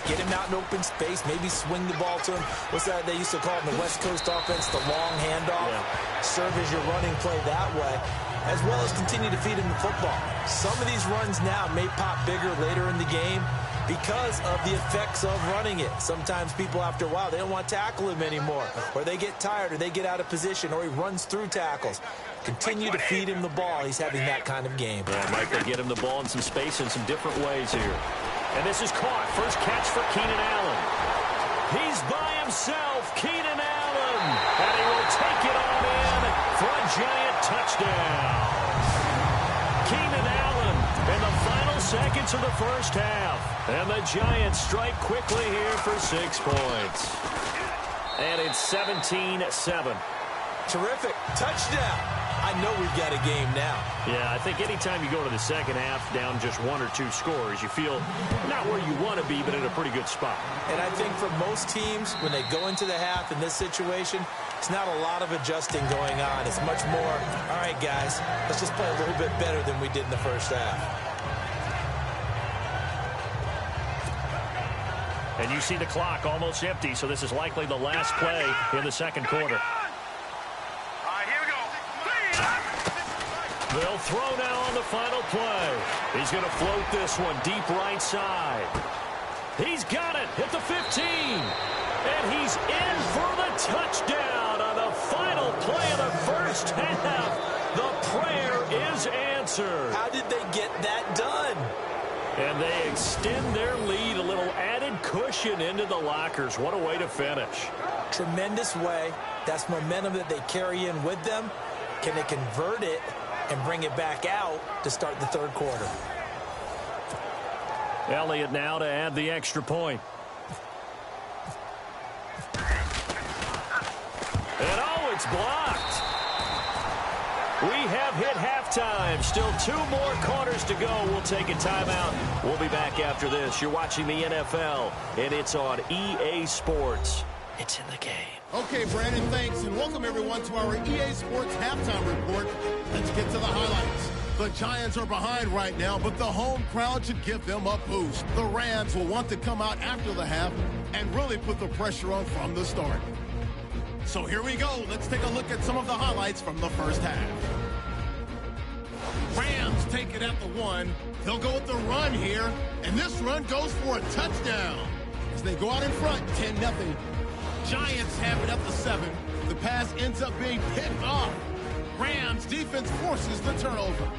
Get him out in open space, maybe swing the ball to him. What's that they used to call it in the West Coast offense, the long handoff? Yeah. Serve as your running play that way, as well as continue to feed him the football. Some of these runs now may pop bigger later in the game because of the effects of running it. Sometimes people, after a while, they don't want to tackle him anymore, or they get tired, or they get out of position, or he runs through tackles. Continue to feed him the ball. He's having that kind of game. Yeah, Mike, they get him the ball in some space in some different ways here. And this is caught. First catch for Keenan Allen. He's by himself, Keenan Allen. And he will take it on in for a giant touchdown. Keenan Allen in the final seconds of the first half. And the Giants strike quickly here for 6 points. And it's 17-7. Terrific. Touchdown. I know we've got a game now. Yeah, I think anytime you go to the second half down just 1 or 2 scores, you feel not where you want to be, but in a pretty good spot. And I think for most teams, when they go into the half in this situation, it's not a lot of adjusting going on. It's much more, all right, guys, let's just play a little bit better than we did in the first half. And you see the clock almost empty, so this is likely the last play in the second quarter. They'll throw now on the final play. He's going to float this one deep right side. He's got it at the 15. And he's in for the touchdown on the final play of the first half. The prayer is answered. How did they get that done? And they extend their lead, a little added cushion into the lockers. What a way to finish. Tremendous way. That's momentum that they carry in with them. Can they convert it and bring it back out to start the third quarter? Elliott now to add the extra point. And oh, it's blocked. We have hit halftime. Still 2 more quarters to go. We'll take a timeout. We'll be back after this. You're watching the NFL, and it's on EA Sports. It's in the game. Okay, Brandon, thanks, and welcome everyone to our EA Sports Halftime Report. Let's get to the highlights. The Giants are behind right now, but the home crowd should give them a boost. The Rams will want to come out after the half and really put the pressure on from the start. So here we go. Let's take a look at some of the highlights from the first half. Rams take it at the 1. They'll go with the run here, and this run goes for a touchdown. As they go out in front, 10-0. Giants have it at the 7. The pass ends up being picked off. Rams defense forces the turnover.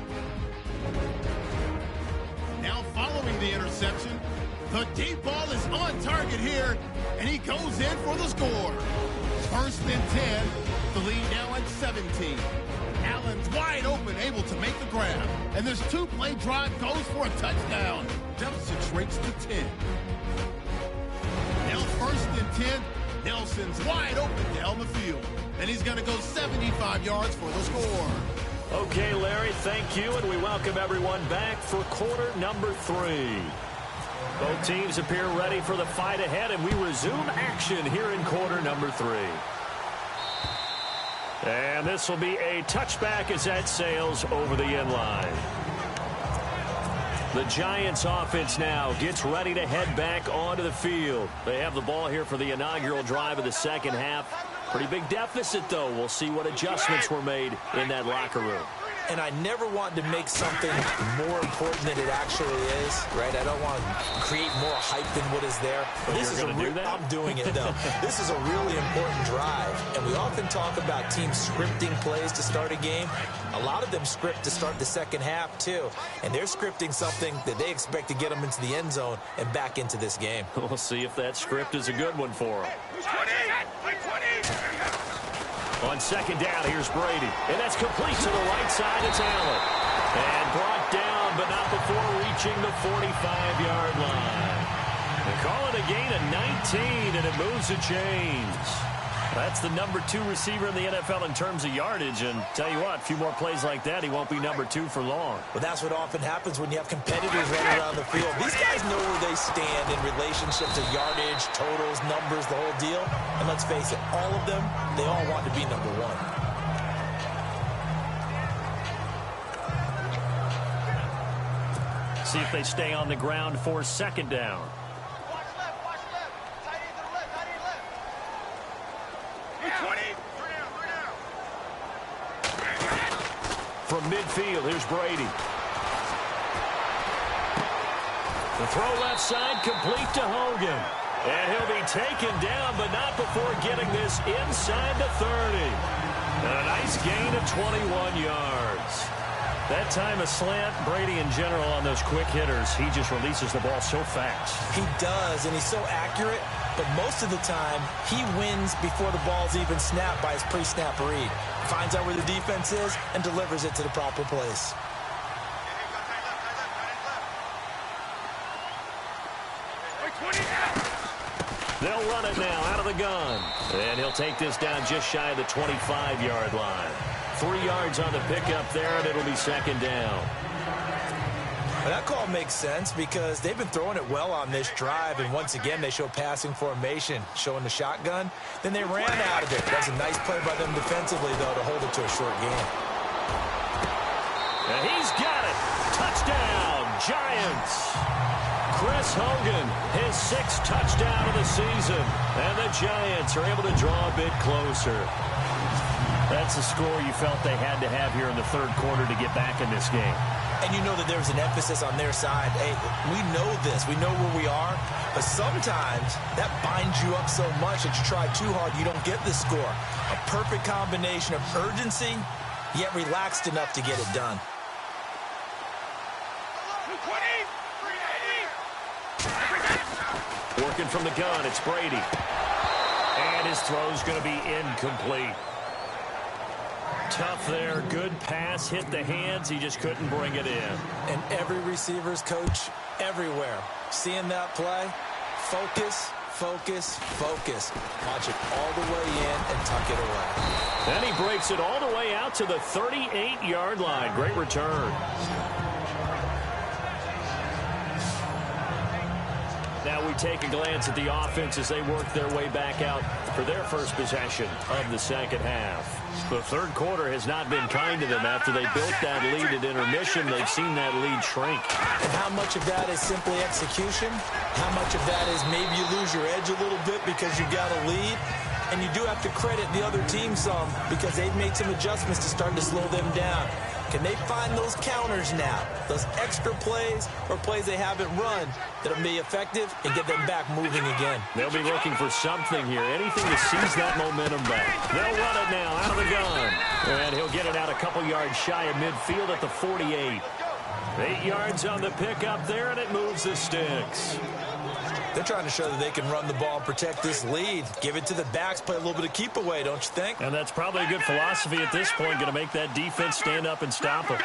Now following the interception, the deep ball is on target here, and he goes in for the score. 1st and 10, the lead now at 17. Allen's wide open, able to make the grab. And this 2-play drive goes for a touchdown. Deficit shrinks to 10. Now 1st and 10, Nelson's wide open down the field. And he's going to go 75 yards for the score. Okay, Larry, thank you, and we welcome everyone back for quarter number 3. Both teams appear ready for the fight ahead, and we resume action here in quarter number 3. And this will be a touchback as that sails over the end line. The Giants offense now gets ready to head back onto the field. They have the ball here for the inaugural drive of the second half. Pretty big deficit, though. We'll see what adjustments were made in that locker room. And I never want to make something more important than it actually is, right? I don't want to create more hype than what is there. But this is going to do that? I'm doing it, though. This is a really important drive. And we often talk about teams scripting plays to start a game. A lot of them script to start the second half, too. And they're scripting something that they expect to get them into the end zone and back into this game. We'll see if that script is a good one for them. On second down, here's Brady. And that's complete to the right side. It's Allen. And brought down, but not before reaching the 45-yard line. They call it a gain of 19, and it moves the chains. That's the number 2 receiver in the NFL in terms of yardage. And tell you what, a few more plays like that, he won't be number 2 for long. Well, that's what often happens when you have competitors running around the field. These guys know where they stand in relationship to yardage, totals, numbers, the whole deal. And let's face it, all of them, they all want to be number 1. See if they stay on the ground for second down. From midfield, here's Brady. The throw left side, complete to Hogan. And he'll be taken down, but not before getting this inside the 30. And a nice gain of 21 yards. That time a slant, Brady in general on those quick hitters, he just releases the ball so fast. He does, and he's so accurate, but most of the time, he wins before the ball's even snapped by his pre-snap read. Finds out where the defense is and delivers it to the proper place. They'll run it now out of the gun. And he'll take this down just shy of the 25-yard line. 3 yards on the pickup there, and it'll be second down. Well, that call makes sense because they've been throwing it well on this drive, and once again they show passing formation, showing the shotgun. Then they ran out of it. That's a nice play by them defensively, though, to hold it to a short game. And he's got it. Touchdown, Giants. Chris Hogan, his 6th touchdown of the season. And the Giants are able to draw a bit closer. That's the score you felt they had to have here in the third quarter to get back in this game. And you know that there's an emphasis on their side. Hey, we know this. We know where we are. But sometimes that binds you up so much that you try too hard, you don't get the score. A perfect combination of urgency, yet relaxed enough to get it done. Working from the gun, it's Brady. And his throw's going to be incomplete. Tough there, good pass, hit the hands, he just couldn't bring it in. And every receiver's coach everywhere, seeing that play, focus, focus, focus. Watch it all the way in and tuck it away. And he breaks it all the way out to the 38-yard line. Great return. Now we take a glance at the offense as they work their way back out for their first possession of the second half. The third quarter has not been kind to them. After they built that lead at intermission, they've seen that lead shrink. And how much of that is simply execution? How much of that is maybe you lose your edge a little bit because you've got a lead? And you do have to credit the other team some because they've made some adjustments to start to slow them down. Can they find those counters now, those extra plays or plays they haven't run that'll be effective and get them back moving again? They'll be looking for something here, anything to seize that momentum back. They'll run it now out of the gun. And he'll get it out a couple yards shy of midfield at the 48. 8 yards on the pickup there, and it moves the sticks. They're trying to show that they can run the ball and protect this lead. Give it to the backs, play a little bit of keep away, don't you think? And that's probably a good philosophy at this point, going to make that defense stand up and stop them.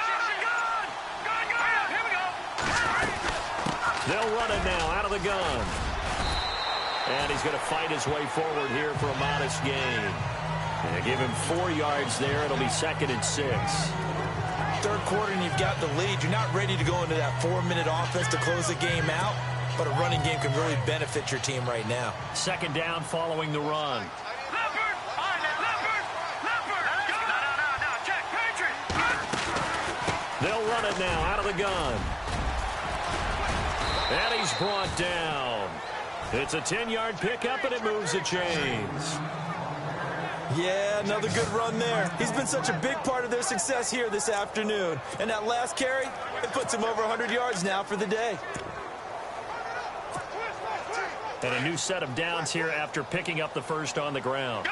They'll run it now out of the gun. And he's going to fight his way forward here for a modest gain. And give him 4 yards there. It'll be 2nd and 6. Third quarter and you've got the lead. You're not ready to go into that 4-minute offense to close the game out. But a running game can really benefit your team right now. Second down following the run. They'll run it now out of the gun. And he's brought down. It's a 10-yard pickup, and it moves the chains. Yeah, another good run there. He's been such a big part of their success here this afternoon. And that last carry, it puts him over 100 yards now for the day. And a new set of downs here after picking up the first on the ground.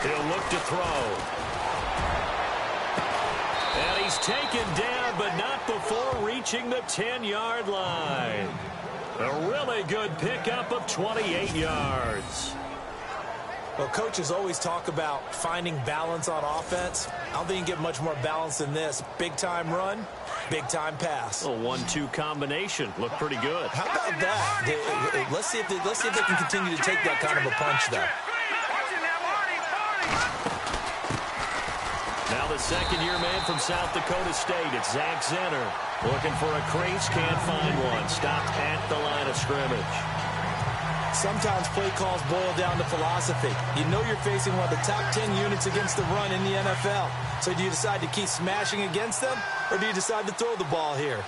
He'll look to throw. And he's taken down, but not before reaching the 10-yard line. A really good pickup of 28 yards. Well, coaches always talk about finding balance on offense. I don't think you can get much more balance than this. Big-time run, big-time pass. A 1-2 combination. Looked pretty good. How about that? Let's see if they can continue to take that kind of a punch, though. Now the second-year man from South Dakota State. It's Zach Zenner. Looking for a crease, can't find one. Stopped at the line of scrimmage. Sometimes play calls boil down to philosophy. You know you're facing one of the top 10 units against the run in the NFL. So do you decide to keep smashing against them, or do you decide to throw the ball here?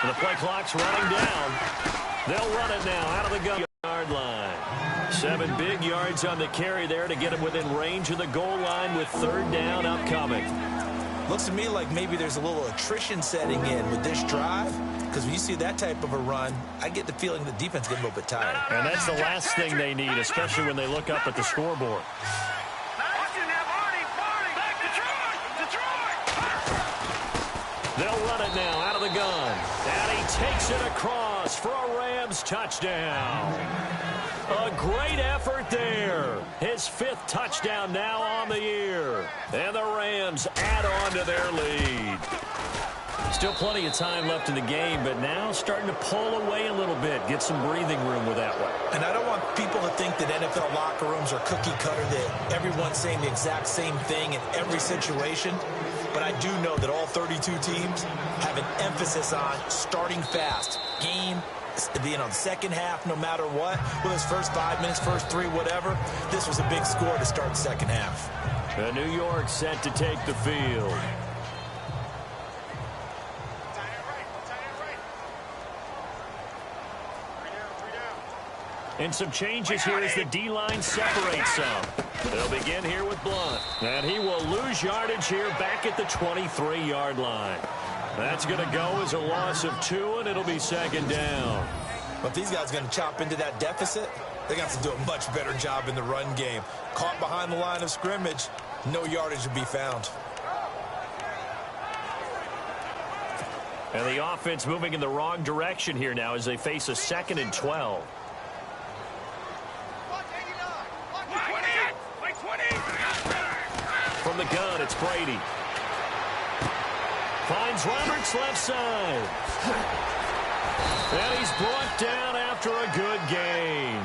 The play clock's running down. They'll run it now out of the gun-yard line. 7 big yards on the carry there to get him within range of the goal line with third down upcoming. Looks to me like maybe there's a little attrition setting in with this drive, because when you see that type of a run, I get the feeling the defense gets a little bit tired. And that's the last thing they need, especially when they look up at the scoreboard. They'll run it now out of the gun. And he takes it across. across for a Rams touchdown. A great effort there. His 5th touchdown now on the year. And the Rams add on to their lead. Still plenty of time left in the game, but now starting to pull away a little bit, get some breathing room with that one. And I don't want people to think that NFL locker rooms are cookie cutter, that everyone's saying the exact same thing in every situation. But I do know that all 32 teams have an emphasis on starting fast. Game, the second half, no matter what. Whether it's first 5 minutes, first 3, whatever. This was a big score to start the second half. And New York set to take the field. And some changes here as the D-line separates some. They'll begin here with Blunt. And he will lose yardage here back at the 23-yard line. That's going to go as a loss of 2, and it'll be second down. But these guys are going to chop into that deficit. They got to do a much better job in the run game. Caught behind the line of scrimmage, no yardage to be found. And the offense moving in the wrong direction here now as they face a 2nd and 12. From the gun, it's Brady. Finds Roberts left side. And he's brought down after a good gain.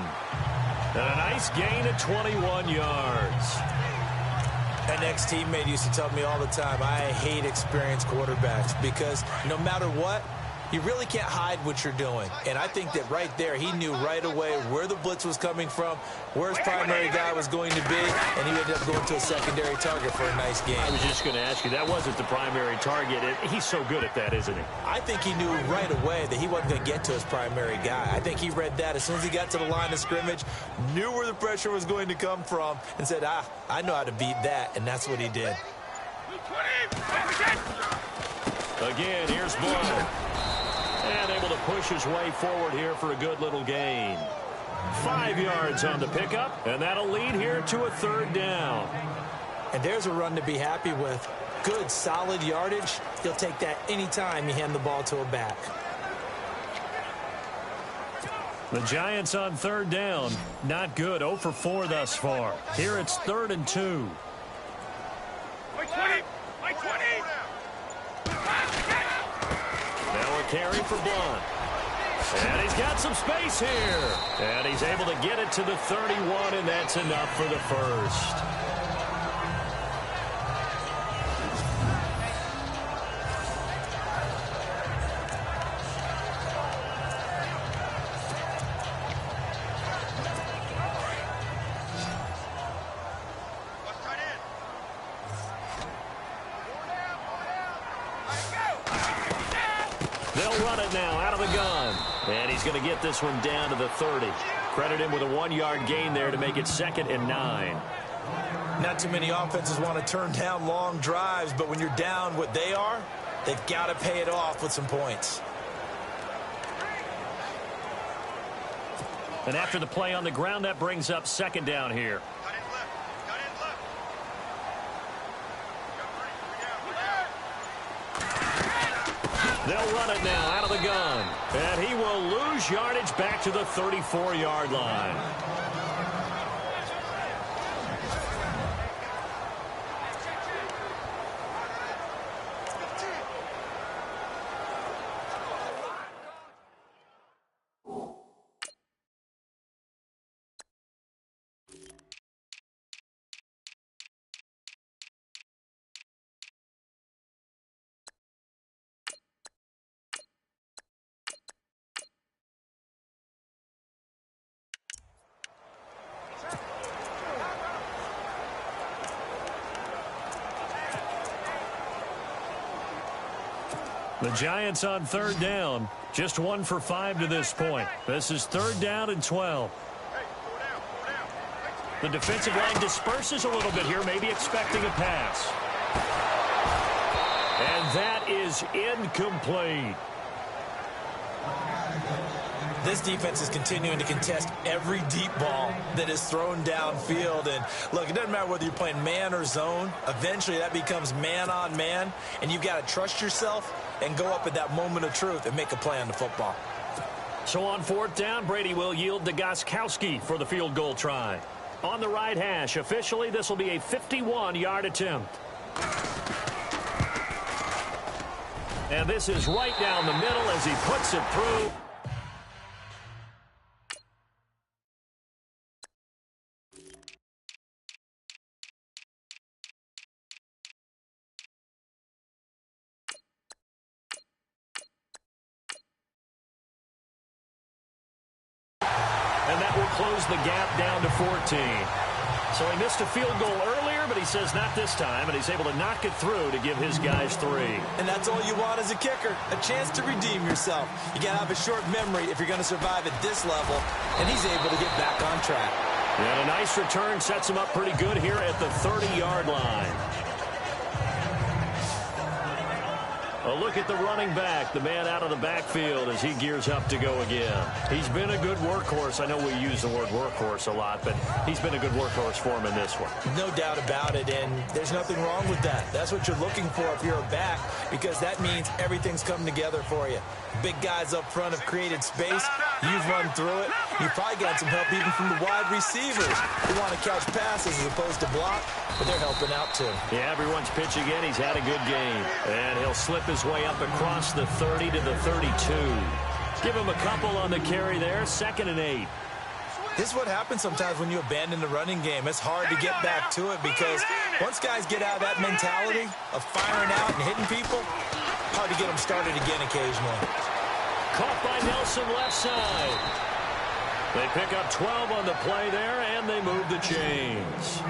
And a nice gain of 21 yards. An ex-teammate used to tell me all the time, I hate experienced quarterbacks because no matter what, you really can't hide what you're doing. And I think that right there, he knew right away where the blitz was coming from, where his primary guy was going to be, and he ended up going to a secondary target for a nice game. I was just going to ask you, that wasn't the primary target. He's so good at that, isn't he? I think he knew right away that he wasn't going to get to his primary guy. I think he read that as soon as he got to the line of scrimmage, knew where the pressure was going to come from, and said, I know how to beat that, and that's what he did. Again, here's Blunt. And able to push his way forward here for a good little gain. 5 yards on the pickup, and that'll lead here to a 3rd down. And there's a run to be happy with. Good, solid yardage. He'll take that anytime you hand the ball to a back. The Giants on 3rd down. Not good. 0 for 4 thus far. Here it's 3rd and 2. Now a carry for Blunt. And he's got some space here. And he's able to get it to the 31, and that's enough for the first. They'll run it now out of the gun. And he's going to get this one down to the 30. Credit him with a 1-yard gain there to make it 2nd and 9. Not too many offenses want to turn down long drives, but when you're down what they are, they've got to pay it off with some points. And after the play on the ground, that brings up 2nd down here. They'll run it now out of the gun. And he will lose yardage back to the 34-yard line. The Giants on 3rd down. Just 1 for 5 to this point. This is 3rd down and 12. The defensive line disperses a little bit here, maybe expecting a pass. And that is incomplete. This defense is continuing to contest every deep ball that is thrown downfield. And look, it doesn't matter whether you're playing man or zone. Eventually that becomes man on man, and you've got to trust yourself and go up at that moment of truth and make a play on the football. So on fourth down, Brady will yield to Gostkowski for the field goal try. On the right hash, officially, this will be a 51-yard attempt. And this is right down the middle as he puts it through. And that will close the gap down to 14. So he missed a field goal earlier, but he says not this time, and he's able to knock it through to give his guys 3. And that's all you want as a kicker, a chance to redeem yourself. You got to have a short memory if you're going to survive at this level, and he's able to get back on track. And a nice return sets him up pretty good here at the 30-yard line. A look at the running back, the man out of the backfield as he gears up to go again. He's been a good workhorse. I know we use the word workhorse a lot, but he's been a good workhorse for him in this one. No doubt about it, and there's nothing wrong with that. That's what you're looking for if you're a back, because that means everything's coming together for you. Big guys up front have created space. You've run through it. You've probably got some help even from the wide receivers who want to catch passes as opposed to block, but they're helping out too. Yeah, everyone's pitching in. He's had a good game. And he'll slip his way up across the 30 to the 32. Give him a couple on the carry there. 2nd and 8. This is what happens sometimes when you abandon the running game. It's hard to get back to it because once guys get out of that mentality of firing out and hitting people, hard to get them started again occasionally. Caught by Nelson left side. They pick up 12 on the play there, and they move the chains.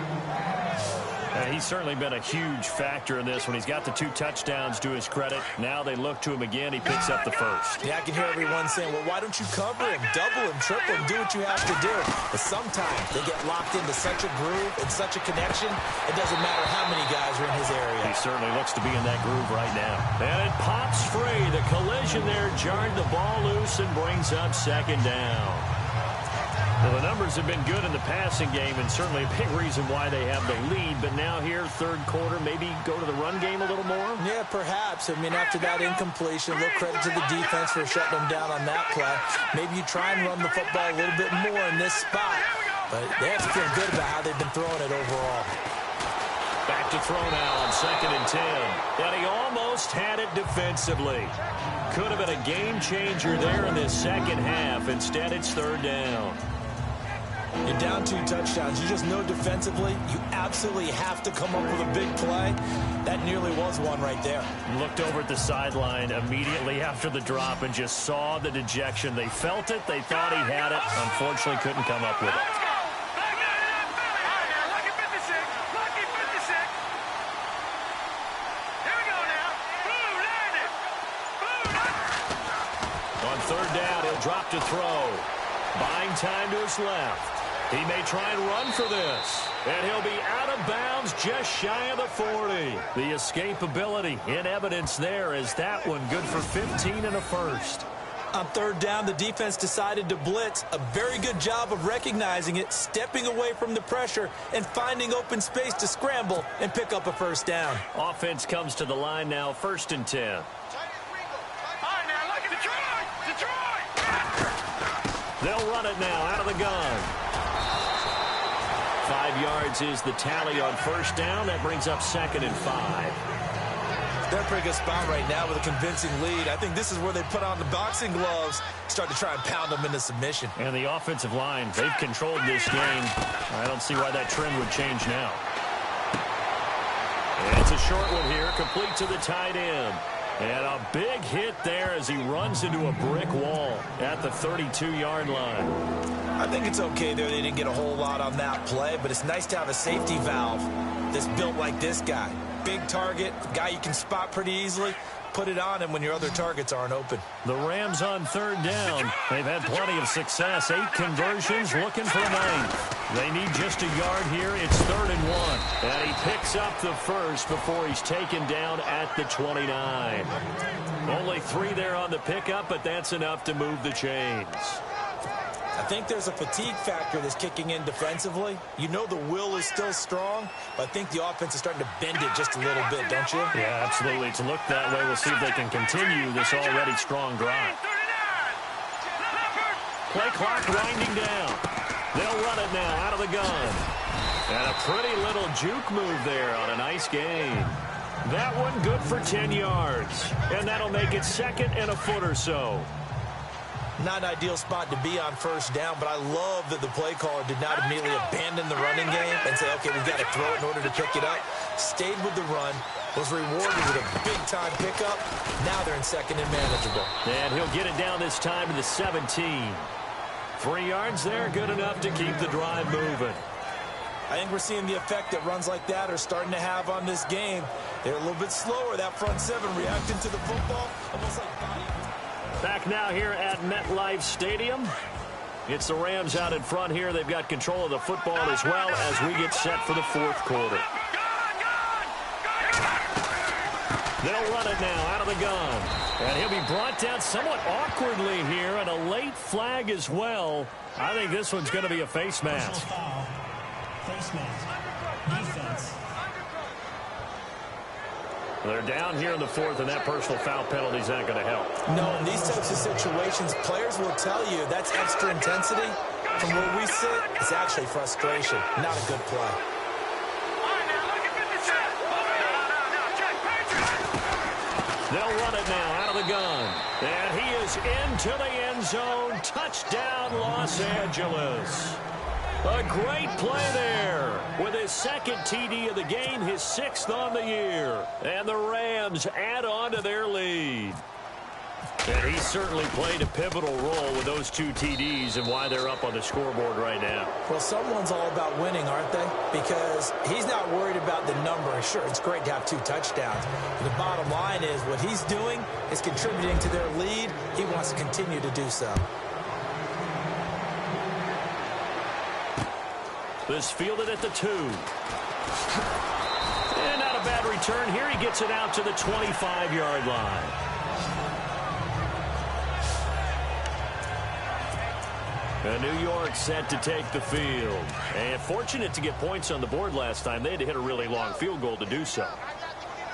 He's certainly been a huge factor in this when he's got the 2 touchdowns to his credit. Now they look to him again. He picks up the first. Yeah, I can hear everyone saying, well, why don't you cover him, double him, triple him, do what you have to do. But sometimes they get locked into such a groove and such a connection, it doesn't matter how many guys are in his area. He certainly looks to be in that groove right now. And it pops free. The collision there jarred the ball loose and brings up 2nd down. Well, the numbers have been good in the passing game and certainly a big reason why they have the lead. But now here, 3rd quarter, maybe go to the run game a little more? Yeah, perhaps. I mean, after that incompletion, a little credit to the defense for shutting them down on that play. Maybe you try and run the football a little bit more in this spot. But they have to feel good about how they've been throwing it overall. Back to throw now on 2nd and 10. And he almost had it defensively. Could have been a game changer there in this second half. Instead, it's 3rd down. You're down 2 touchdowns. You just know defensively you absolutely have to come up with a big play. That nearly was one right there. Looked over at the sideline immediately after the drop and just saw the dejection. They felt it. They thought he had it. Unfortunately, couldn't come up with it. On 3rd down, he'll drop to throw. Buying time to his left. He may try and run for this. And he'll be out of bounds just shy of the 40. The escapability in evidence there is that one good for 15 and a first. On 3rd down, the defense decided to blitz. A very good job of recognizing it, stepping away from the pressure, and finding open space to scramble and pick up a 1st down. Offense comes to the line now, 1st and 10. They'll run it now out of the gun. 5 yards is the tally on 1st down. That brings up 2nd and 5. They're in a pretty good spot right now with a convincing lead. I think this is where they put on the boxing gloves, start to try and pound them into submission. And the offensive line, they've controlled this game. I don't see why that trend would change now. And it's a short one here, complete to the tight end. And a big hit there as he runs into a brick wall at the 32-yard line. I think it's okay there. They didn't get a whole lot on that play, but it's nice to have a safety valve that's built like this guy. Big target, guy you can spot pretty easily. Put it on him when your other targets aren't open. The Rams on 3rd down. They've had plenty of success. 8 conversions, looking for a 9th. They need just a yard here. It's 3rd and 1. And he picks up the first before he's taken down at the 29. Only 3 there on the pickup, but that's enough to move the chains. I think there's a fatigue factor that's kicking in defensively. You know the will is still strong, but I think the offense is starting to bend it just a little bit, don't you? Yeah, absolutely. It's looked that way. We'll see if they can continue this already strong drive. Play clock winding down. They'll run it now out of the gun. And a pretty little juke move there on a nice gain. That one good for 10 yards. And that'll make it 2nd and a foot or so. Not an ideal spot to be on first down, but I love that the play caller did not immediately abandon the running game and say, okay, we've got to throw it in order to pick it up. Stayed with the run, was rewarded with a big-time pickup. Now they're in 2nd and manageable. And he'll get it down this time to the 17. 3 yards there, good enough to keep the drive moving. I think we're seeing the effect that runs like that are starting to have on this game. They're a little bit slower, that front seven, reacting to the football, almost like body. Back now here at MetLife Stadium. It's the Rams out in front here. They've got control of the football as well as we get set for the 4th quarter. They'll run it now out of the gun. And he'll be brought down somewhat awkwardly here, and a late flag as well. I think this one's going to be a face mask. Face mask. Defense. They're down here in the 4th, and that personal foul penalty is not going to help. No, in these types of situations, players will tell you that's extra intensity. From where we sit, it's actually frustration, not a good play. They'll run it now out of the gun. And he is into the end zone. Touchdown, Los Angeles. A great play there with his 2nd TD of the game, his 6th on the year. And the Rams add on to their lead. And he certainly played a pivotal role with those 2 TDs and why they're up on the scoreboard right now. Well, someone's all about winning, aren't they? Because he's not worried about the number. Sure, it's great to have 2 touchdowns. But the bottom line is what he's doing is contributing to their lead. He wants to continue to do so. This fielded at the 2. And not a bad return here. He gets it out to the 25-yard line. And New York set to take the field. And fortunate to get points on the board last time. They had to hit a really long field goal to do so.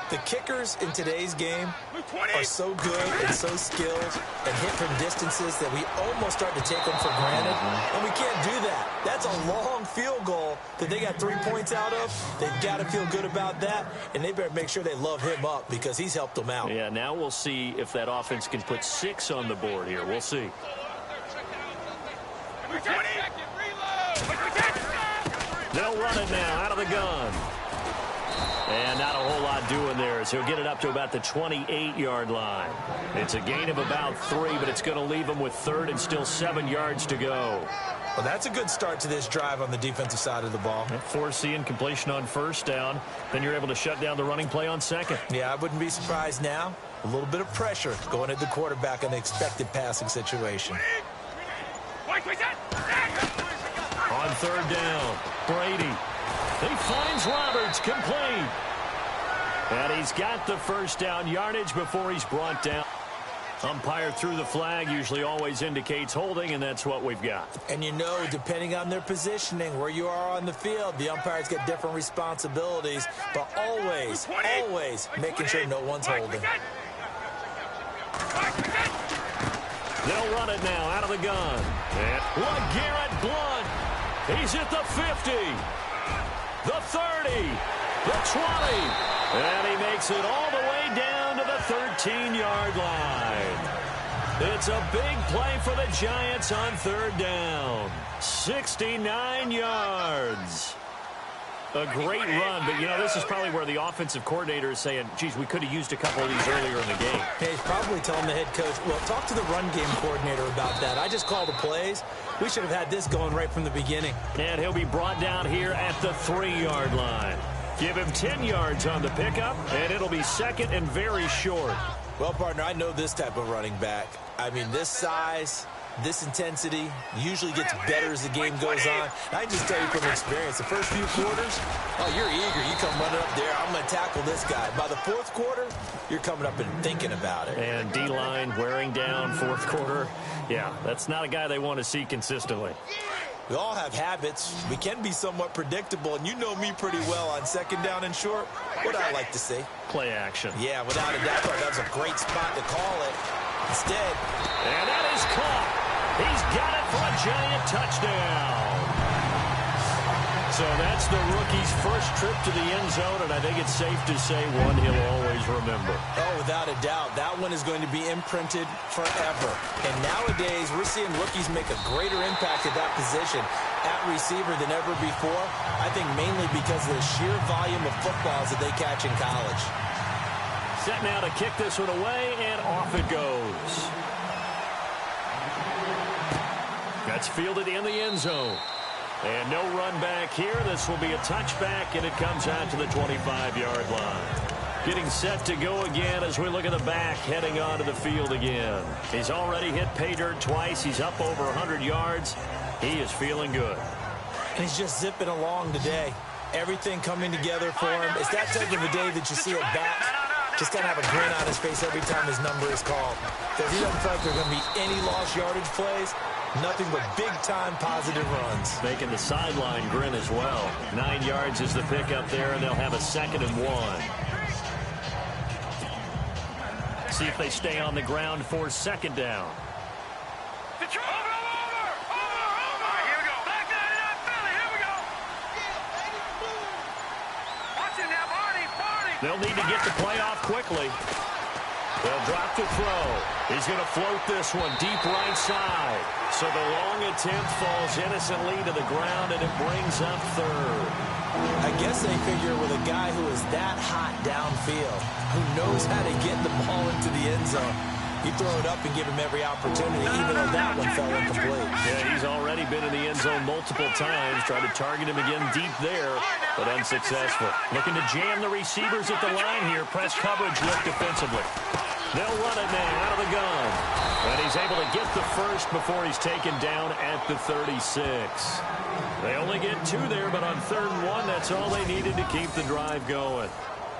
The kickers in today's game are so good and so skilled and hit from distances that we almost start to take them for granted. And we can't do that. That's a long field goal that they got 3 points out of. They've got to feel good about that, and they better make sure they love him up because he's helped them out. Yeah, now we'll see if that offense can put 6 on the board here. We'll see. They'll run it now out of the gun. And not a whole lot doing there as he'll get it up to about the 28-yard line. It's a gain of about 3, but it's going to leave him with 3rd and still 7 yards to go. Well, that's a good start to this drive on the defensive side of the ball. Forcing completion on 1st down. Then you're able to shut down the running play on 2nd. Yeah, I wouldn't be surprised now. A little bit of pressure going at the quarterback in the expected passing situation. On 3rd down, Brady. He finds Roberts, complete. And he's got the 1st down yardage before he's brought down. Umpire threw the flag, usually always indicates holding, and that's what we've got. And you know, depending on their positioning, where you are on the field, the umpires get different responsibilities, but always making sure no one's holding. They'll run it now out of the gun. And LeGarrette Blount. He's at the 50. The 30, the 20, and he makes it all the way down to the 13-yard line. It's a big play for the Giants on 3rd down. 69 yards. A great run, but, you know, this is probably where the offensive coordinator is saying, geez, we could have used a couple of these earlier in the game. Hey, he's probably telling the head coach, well, talk to the run game coordinator about that. I just called the plays. We should have had this going right from the beginning. And he'll be brought down here at the 3-yard line. Give him 10 yards on the pickup, and it'll be 2nd and very short. Well, partner, I know this type of running back. I mean, this size, this intensity usually gets better as the game goes on. I can just tell you from experience, the first few quarters, oh, you're eager. You come running up there, I'm going to tackle this guy. By the 4th quarter, you're coming up and thinking about it. And D-line wearing down 4th quarter. Yeah, that's not a guy they want to see consistently. We all have habits. We can be somewhat predictable, and you know me pretty well on 2nd down and short. What I like to see? Play action. Yeah, without a doubt, that was a great spot to call it. Instead. And that is caught. He's got it for a giant touchdown. So that's the rookie's first trip to the end zone, and I think it's safe to say one he'll always remember. Oh, without a doubt. That one is going to be imprinted forever. And nowadays, we're seeing rookies make a greater impact at that position at receiver than ever before. I think mainly because of the sheer volume of footballs that they catch in college. Set now to kick this one away, and off it goes. That's fielded in the end zone. And no run back here. This will be a touchback, and it comes out to the 25-yard line. Getting set to go again as we look at the back heading onto the field again. He's already hit pay dirt twice. He's up over 100 yards. He is feeling good. And he's just zipping along today. Everything coming together for him. It's that type of a day that you see it back. Just got to have a grin on his face every time his number is called. Because he doesn't feel like there are going to be any lost yardage plays. Nothing but big-time positive runs. Making the sideline grin as well. 9 yards is the pick up there, and they'll have a 2nd and 1. See if they stay on the ground for 2nd down. Over! All right, here we go. Back 99 Philly. Here we go. Watch it now, Barney. They'll need to get the play off quickly. They'll drop to throw. He's going to float this one deep right side. So the long attempt falls innocently to the ground, and it brings up 3rd. I guess they figure with a guy who is that hot downfield, who knows how to get the ball into the end zone, you throw it up and give him every opportunity, even though that one fell incomplete. Yeah, he's already been in the end zone multiple times. Tried to target him again deep there, but unsuccessful. Looking to jam the receivers at the line here. Press coverage look defensively. They'll run it now out of the gun. And he's able to get the first before he's taken down at the 36. They only get 2 there, but on 3rd and 1, that's all they needed to keep the drive going.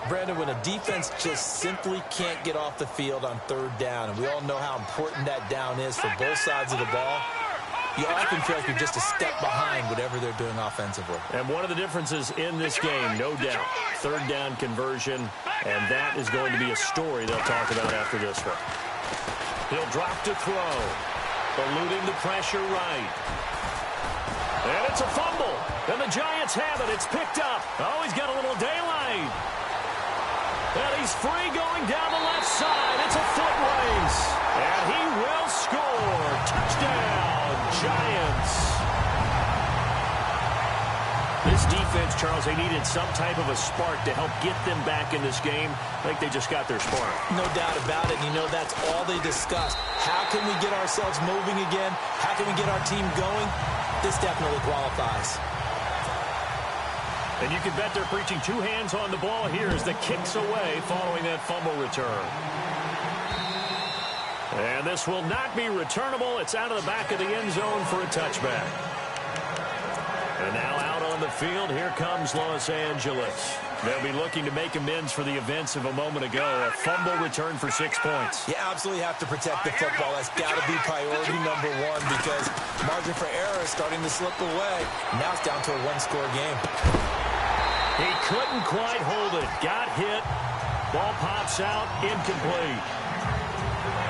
Brandon, when a defense just simply can't get off the field on 3rd down, and we all know how important that down is for both sides of the ball, you often feel like you're just a step behind whatever they're doing offensively. And one of the differences in this game, no doubt, 3rd down conversion, and that is going to be a story they'll talk about after this one. He'll drop to throw, eluding the pressure right. And it's a fumble, and the Giants have it. It's picked up. Oh, he's got a little daylight. And he's free going down the left side. It's a foot race. And he will score. Touchdown, Giants. This defense, Charles, they needed some type of a spark to help get them back in this game. I think they just got their spark. No doubt about it. You know, that's all they discussed. How can we get ourselves moving again? How can we get our team going? This definitely qualifies. And you can bet they're preaching 2 hands on the ball here as the kick's away following that fumble return. And this will not be returnable. It's out of the back of the end zone for a touchback. And now out on the field, here comes Los Angeles. They'll be looking to make amends for the events of a moment ago. A fumble return for 6 points. You absolutely have to protect the football. That's got to be priority number 1 because margin for error is starting to slip away. Now it's down to a 1-score game. He couldn't quite hold it. Got hit. Ball pops out. Incomplete.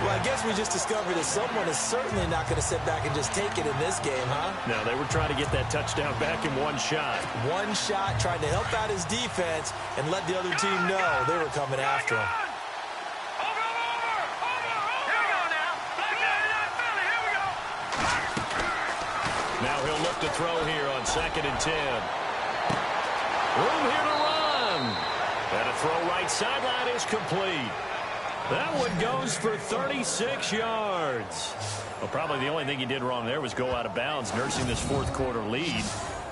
Well, I guess we just discovered that someone is certainly not going to sit back and just take it in this game, huh? No, they were trying to get that touchdown back in 1 shot. 1 shot, trying to help out his defense and let the other team know they were coming after him. Over! Here we go now. Back 99 Philly. Here we go. Now he'll look to throw here on 2nd and 10. Room here to run. And a throw right sideline is complete. That one goes for 36 yards. Well, probably the only thing he did wrong there was go out of bounds, nursing this 4th quarter lead.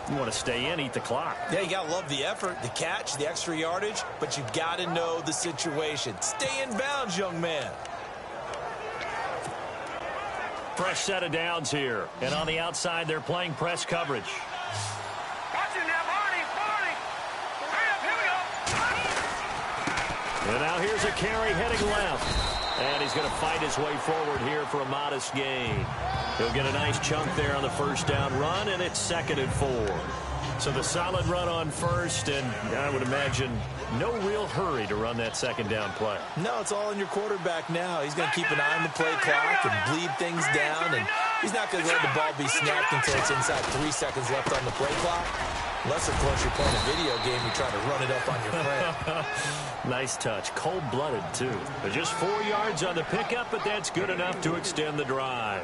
You want to stay in, eat the clock. Yeah, you got to love the effort, the catch, the extra yardage, but you got to know the situation. Stay in bounds, young man. Fresh set of downs here. And on the outside, they're playing press coverage. Watch it now, Barney. Hurry up, here we go. And now here's a carry heading left. And he's going to fight his way forward here for a modest gain. He'll get a nice chunk there on the 1st down run, and it's 2nd and 4. So the solid run on 1st, and I would imagine no real hurry to run that 2nd down play. No, it's all on your quarterback now. He's going to keep an eye on the play clock and bleed things down and He's not going to let the ball be snapped until it's inside 3 seconds left on the play clock. Unless, of course, you're playing a video game, you're trying to run it up on your friend. Nice touch. Cold-blooded, too. But just 4 yards on the pickup, but that's good enough to extend the drive.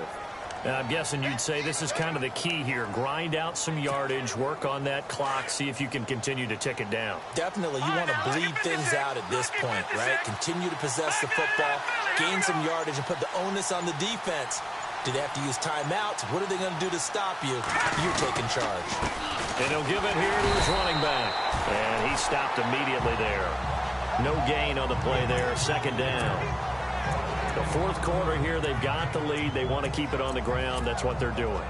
Now, I'm guessing you'd say this is kind of the key here. Grind out some yardage, work on that clock, see if you can continue to tick it down. Definitely. You want to bleed things out at this point, right? Continue to possess the football, gain some yardage, and put the onus on the defense. Do they have to use timeouts? What are they going to do to stop you? You're taking charge. And he'll give it here to his running back. And he stopped immediately there. No gain on the play there. Second down. The fourth quarter here, they've got the lead. They want to keep it on the ground. That's what they're doing.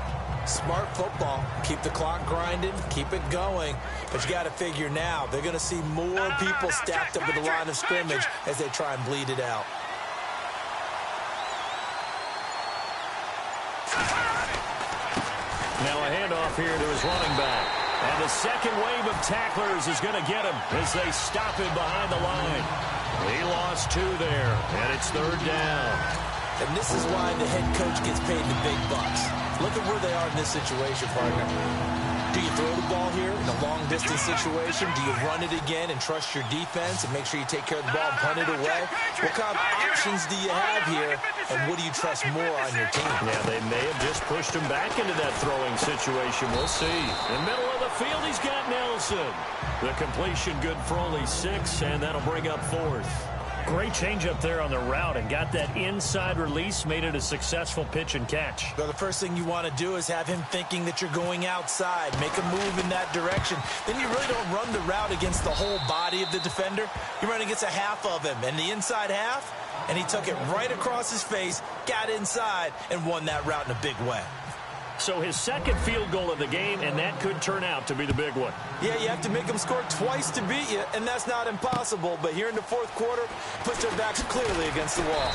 Smart football. Keep the clock grinding. Keep it going. But you got to figure now, they're going to see more people stacked up at the line of scrimmage as they try and bleed it out. Now a handoff here to his running back. And the second wave of tacklers is going to get him as they stop him behind the line. He lost 2 there, and it's third down. And this is why the head coach gets paid the big bucks. Look at where they are in this situation, partner. Do you throw the ball here in a long-distance situation? Do you run it again and trust your defense and make sure you take care of the ball and punt it away? What kind of options do you have here, and what do you trust more on your team? Yeah, they may have just pushed him back into that throwing situation. We'll see. In the middle of the field, he's got Nelson. The completion good for only 6, and that'll bring up 4th. Great change up there on the route and got that inside release, made it a successful pitch and catch. Well, the first thing you want to do is have him thinking that you're going outside, make a move in that direction. Then you really don't run the route against the whole body of the defender. You run against a half of him, and the inside half, and he took it right across his face, got inside, and won that route in a big way. So his second field goal of the game, and that could turn out to be the big one. Yeah, you have to make them score twice to beat you, and that's not impossible. But here in the fourth quarter, puts their backs clearly against the wall.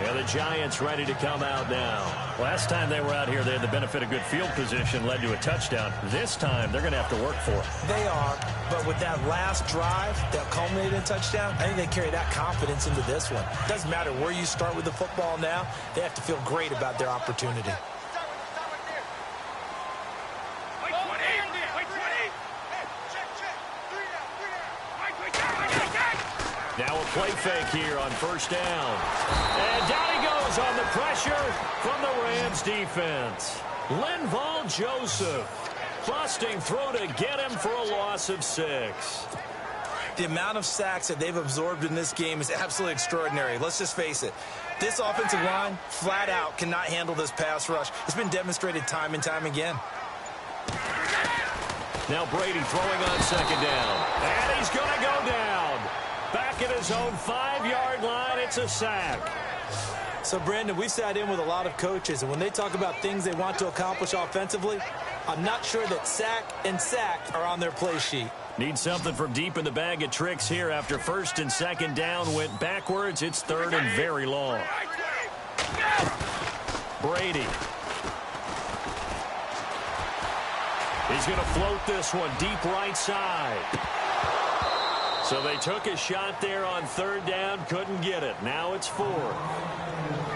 Yeah, the Giants ready to come out now. Last time they were out here, they had the benefit of good field position, led to a touchdown. This time, they're going to have to work for it. They are, but with that last drive that culminated in a touchdown, I think they carry that confidence into this one. Doesn't matter where you start with the football now, they have to feel great about their opportunity. Now a play fake here on first down. And down he goes on the pressure from the Rams defense. Linval Joseph busting through to get him for a loss of 6. The amount of sacks that they've absorbed in this game is absolutely extraordinary. Let's just face it. This offensive line, flat out, cannot handle this pass rush. It's been demonstrated time and time again. Now Brady throwing on second down. And he's going to go down. Back at his own 5-yard line, it's a sack. So, Brandon, we've sat in with a lot of coaches, and when they talk about things they want to accomplish offensively, I'm not sure that sack and sack are on their play sheet. Need something from deep in the bag of tricks here after first and second down went backwards. It's third and very long. Brady. He's going to float this one deep right side. So they took a shot there on third down, couldn't get it. Now it's 4.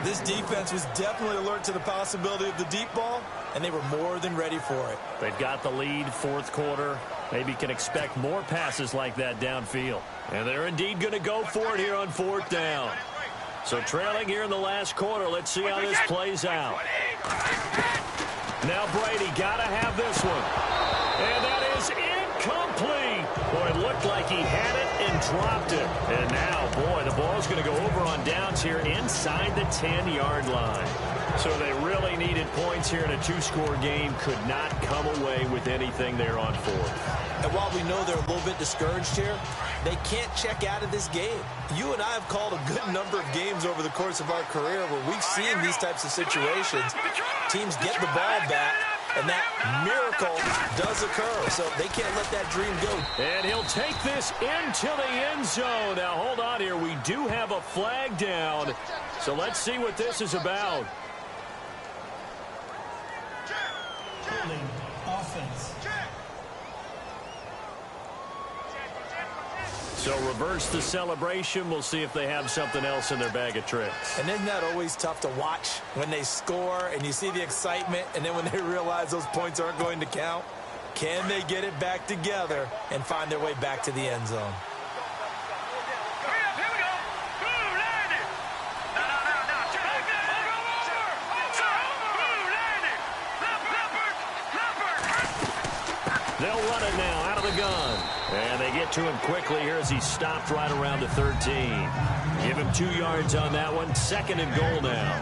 This defense was definitely alert to the possibility of the deep ball, and they were more than ready for it. They've got the lead, fourth quarter. Maybe can expect more passes like that downfield. And they're indeed going to go for it here on fourth down. So trailing here in the last quarter, let's see how this plays out. Now Brady got to have this one. And that is incomplete. Boy, it looked like he had it and dropped it. And now, boy, the ball's going to go over on downs here inside the 10-yard line. So they really needed points here in a 2-score game. Could not come away with anything there on fourth. And while we know they're a little bit discouraged here, they can't check out of this game. You and I have called a good number of games over the course of our career where we've seen these types of situations. Teams get the ball back, and that miracle does occur. So they can't let that dream go. And he'll take this into the end zone. Now, hold on here. We do have a flag down. So let's see what this is about. Holding offense. So reverse the celebration. We'll see if they have something else in their bag of tricks. And isn't that always tough to watch when they score and you see the excitement, and then when they realize those points aren't going to count? Can they get it back together and find their way back to the end zone? They'll run it now out of the gun. And they get to him quickly here as he stopped right around the 13. Give him 2 yards on that one. 2nd and goal now.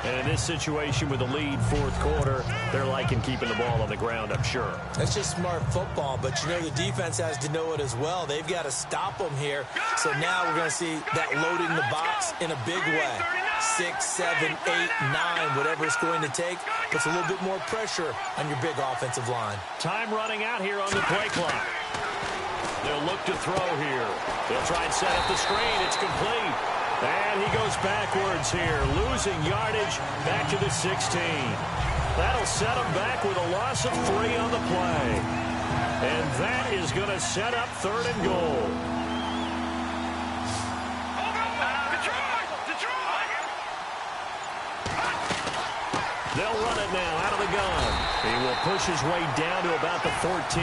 And in this situation with the lead, 4th quarter, they're liking keeping the ball on the ground, I'm sure. That's just smart football, but you know the defense has to know it as well. They've got to stop them here. So now we're going to see that loading the box in a big way. 6, 7, 8, 9, whatever it's going to take, puts a little bit more pressure on your big offensive line. Time running out here on the play clock. They'll look to throw here. They'll try and set up the screen. It's complete. And he goes backwards here, losing yardage back to the 16. That'll set him back with a loss of 3 on the play. And that is going to set up 3rd and goal. They'll run it now out of the gun. He will push his way down to about the 14.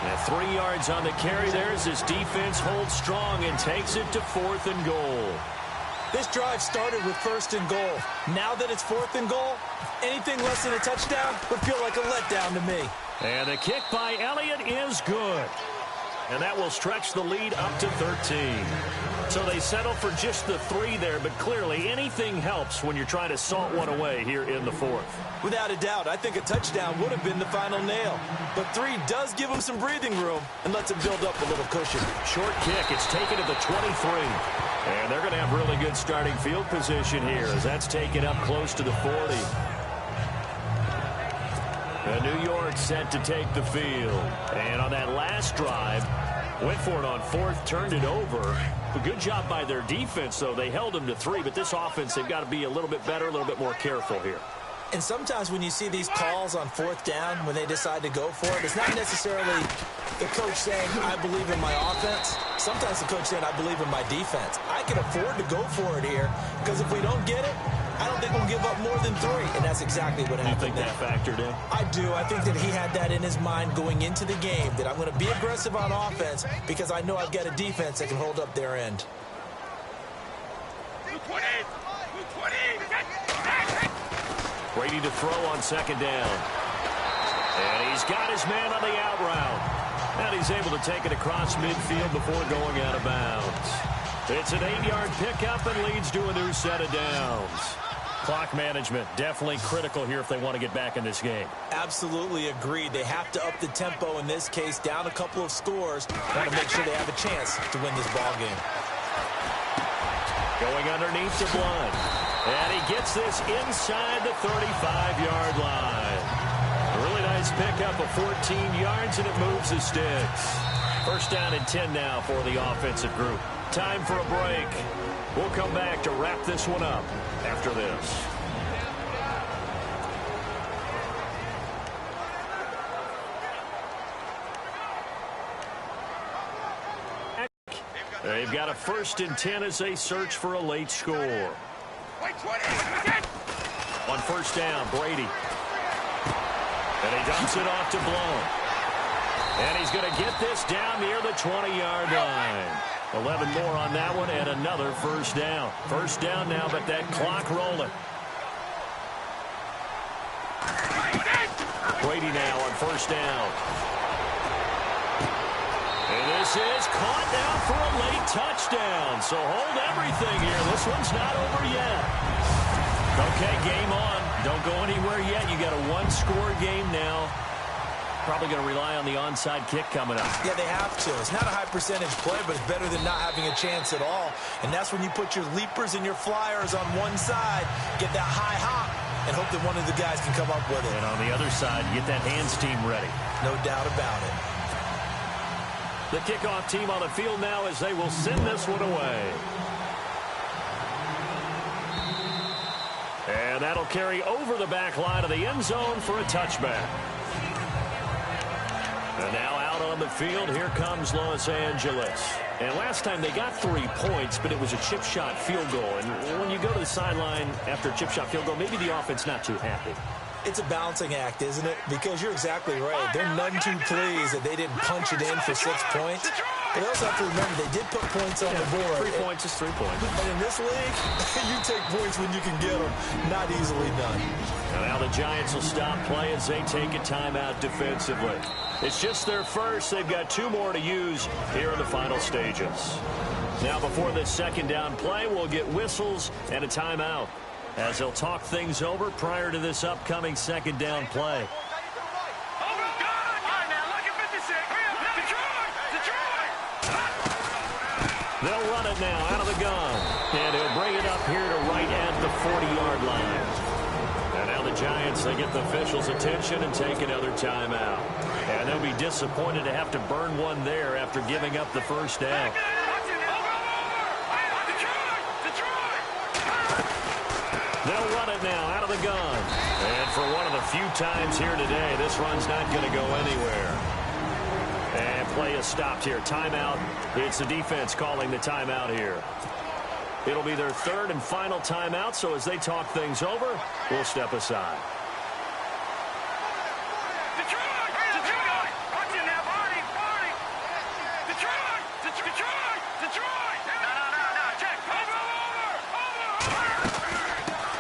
And 3 yards on the carry there as his defense holds strong and takes it to 4th and goal. This drive started with 1st and goal. Now that it's 4th and goal, anything less than a touchdown would feel like a letdown to me. And the kick by Elliott is good. And that will stretch the lead up to 13. So they settle for just the 3 there, but clearly anything helps when you're trying to salt one away here in the 4th. Without a doubt, I think a touchdown would have been the final nail. But 3 does give them some breathing room and lets them build up a little cushion. Short kick. It's taken to the 23. And they're going to have really good starting field position here as that's taken up close to the 40. And New York set to take the field. And on that last drive, went for it on 4th, turned it over. A good job by their defense, though. They held them to 3, but this offense, they've got to be a little bit better, a little bit more careful here. And sometimes when you see these calls on 4th down, when they decide to go for it, it's not necessarily the coach saying, I believe in my offense. Sometimes the coach saying, I believe in my defense. I can afford to go for it here because if we don't get it, I don't think we'll give up more than 3, and that's exactly what happened. You think that factored in? I do. I think that he had that in his mind going into the game, that I'm going to be aggressive on offense because I know I've got a defense that can hold up their end. Brady to throw on 2nd down. And he's got his man on the out route. And he's able to take it across midfield before going out of bounds. It's an 8-yard pickup and leads to a new set of downs. Clock management definitely critical here if they want to get back in this game. Absolutely agreed. They have to up the tempo in this case, down a couple of scores. Want to make sure they have a chance to win this ball game. Going underneath to Blunt. And he gets this inside the 35-yard line. A really nice pickup of 14 yards, and it moves the sticks. 1st down and 10 now for the offensive group. Time for a break. We'll come back to wrap this one up after this. They've got a 1st and 10 as they search for a late score. On 1st down, Brady. And he dumps it off to Blount. And he's going to get this down near the 20-yard line. 11 more on that one and another 1st down. 1st down now, but that clock rolling. Brady now on 1st down. And this is caught now for a late touchdown. So hold everything here. This one's not over yet. Okay, game on. Don't go anywhere yet. You got a 1-score game now. Probably going to rely on the onside kick coming up. Yeah, they have to. It's not a high percentage play, but it's better than not having a chance at all. And that's when you put your leapers and your flyers on one side, get that high hop, and hope that one of the guys can come up with it. And on the other side, get that hands team ready. No doubt about it. The kickoff team on the field now as they will send this one away. And that'll carry over the back line of the end zone for a touchback. And now out on the field, here comes Los Angeles. And last time they got 3 points, but it was a chip shot field goal. And when you go to the sideline after a chip shot field goal, maybe the offense not too happy. It's a balancing act, isn't it? Because you're exactly right. They're none too pleased that they didn't punch it in for 6 points. But they also have to remember they did put points on the board. 3 points is 3 points. But in this league, you take points when you can get them. Not easily done. And now the Giants will stop play as they take a timeout defensively. It's just their first. They've got 2 more to use here in the final stages. Now before this second down play, we'll get whistles and a timeout as they'll talk things over prior to this upcoming second down play. They'll run it now out of the gun. And he'll bring it up here to right at the 40-yard line. And now the Giants, they get the officials' attention and take another timeout. And they'll be disappointed to have to burn one there after giving up the first down. They'll run it now out of the gun. And for one of the few times here today, this run's not going to go anywhere. And play is stopped here. Timeout. It's the defense calling the timeout here. It'll be their third and final timeout, so as they talk things over, we'll step aside.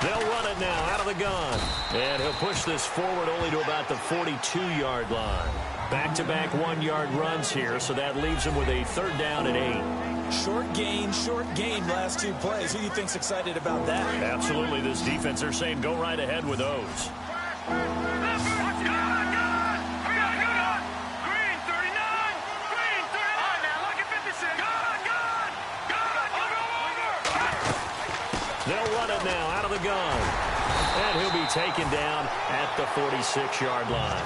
They'll run it now out of the gun. And he'll push this forward only to about the 42-yard line. Back-to-back 1-yard runs here, so that leaves him with a third down and 8. Short gain last 2 plays. Who do you think's excited about that? Absolutely. This defense, they're saying go right ahead with those. They'll run it now out of the gun. And he'll be taken down at the 46-yard line.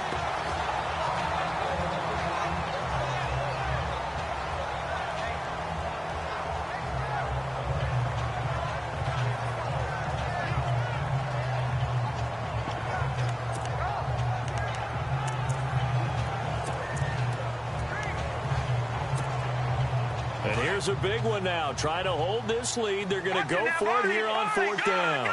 And here's a big one now. Try to hold this lead. They're going to go for it here on 4th down.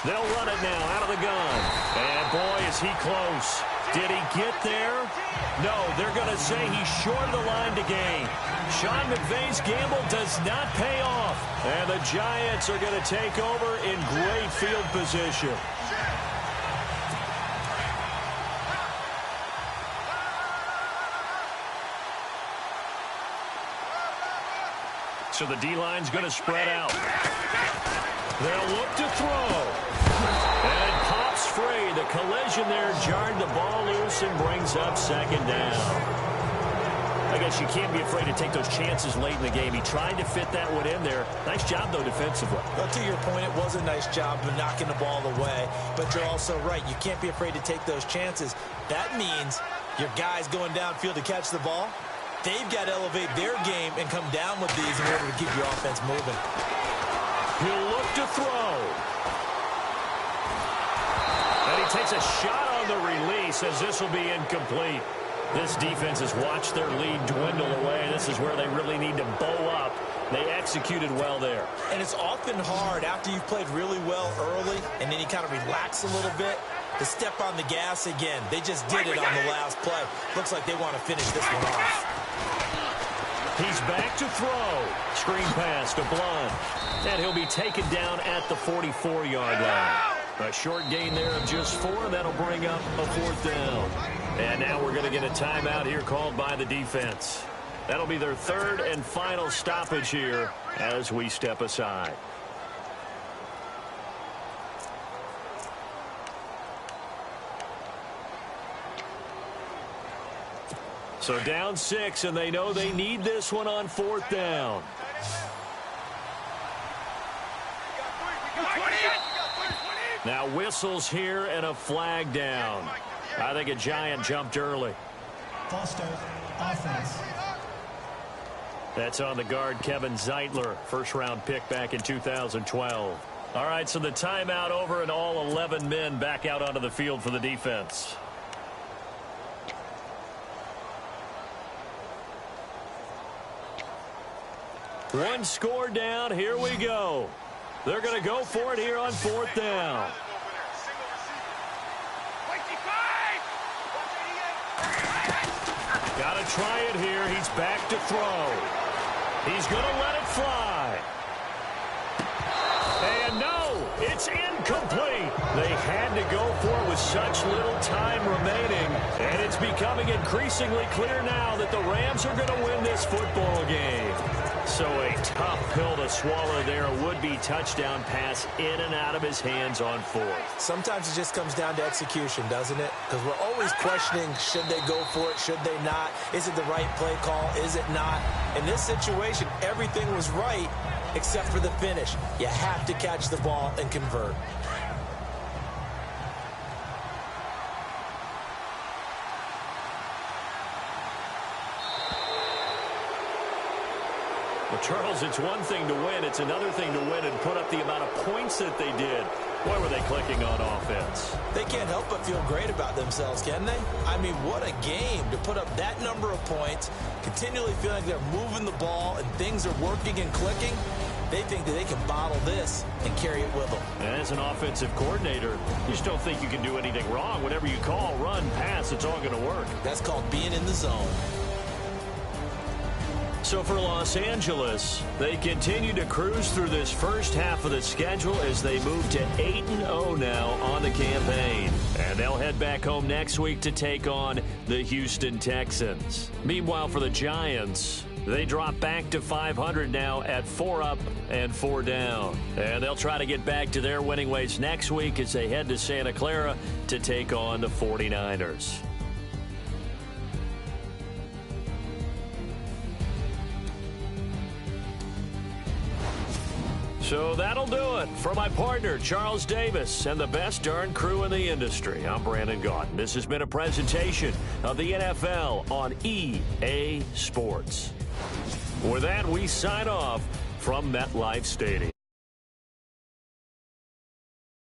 They'll run it now out of the gun. And boy, is he close. Did he get there? No, they're going to say he's short of the line to gain. Sean McVay's gamble does not pay off. And the Giants are going to take over in great field position. So the D-line's going to spread out. They'll look to throw. And it pops free. The collision there jarred the ball loose and brings up second down. I guess you can't be afraid to take those chances late in the game. He tried to fit that one in there. Nice job, though, defensively. Well, to your point, it was a nice job of knocking the ball away. But you're also right. You can't be afraid to take those chances. That means your guys going downfield to catch the ball, they've got to elevate their game and come down with these in order to keep your offense moving. He'll look to throw. And he takes a shot on the release as this will be incomplete. This defense has watched their lead dwindle away. This is where they really need to bow up. They executed well there. And it's often hard after you've played really well early and then you kind of relax a little bit to step on the gas again. They just did it on the last play. Looks like they want to finish this one off. He's back to throw. Screen pass to Blunt. And he'll be taken down at the 44-yard line. A short gain there of just 4. That'll bring up a 4th down. And now we're going to get a timeout here called by the defense. That'll be their third and final stoppage here as we step aside. So down 6, and they know they need this one on 4th down. Now whistles here and a flag down. I think a Giant jumped early. False start, offense. That's on the guard, Kevin Zeitler, first-round pick back in 2012. All right, so the timeout over and all 11 men back out onto the field for the defense. One score down. Here we go. They're going to go for it here on 4th down. Got to try it here. He's back to throw. He's going to let it fly. And no, it's incomplete. They had to go for it with such little time remaining. And it's becoming increasingly clear now that the Rams are going to win this football game. So a tough pill to swallow there. A would-be touchdown pass in and out of his hands on 4th. Sometimes it just comes down to execution, doesn't it? Because we're always questioning, should they go for it, should they not? Is it the right play call, is it not? In this situation, everything was right except for the finish. You have to catch the ball and convert. Well, Charles, it's one thing to win. It's another thing to win and put up the amount of points that they did. Boy, were they clicking on offense. They can't help but feel great about themselves, can they? I mean, what a game to put up that number of points, continually feeling like they're moving the ball and things are working and clicking. They think that they can bottle this and carry it with them. As an offensive coordinator, you just don't think you can do anything wrong. Whatever you call, run, pass, it's all going to work. That's called being in the zone. So for Los Angeles, they continue to cruise through this first half of the schedule as they move to 8-0 now on the campaign. And they'll head back home next week to take on the Houston Texans. Meanwhile, for the Giants, they drop back to 500 now at 4 up and 4 down. And they'll try to get back to their winning ways next week as they head to Santa Clara to take on the 49ers. So that'll do it. For my partner, Charles Davis, and the best darn crew in the industry, I'm Brandon Gaudin. This has been a presentation of the NFL on EA Sports. With that, we sign off from MetLife Stadium.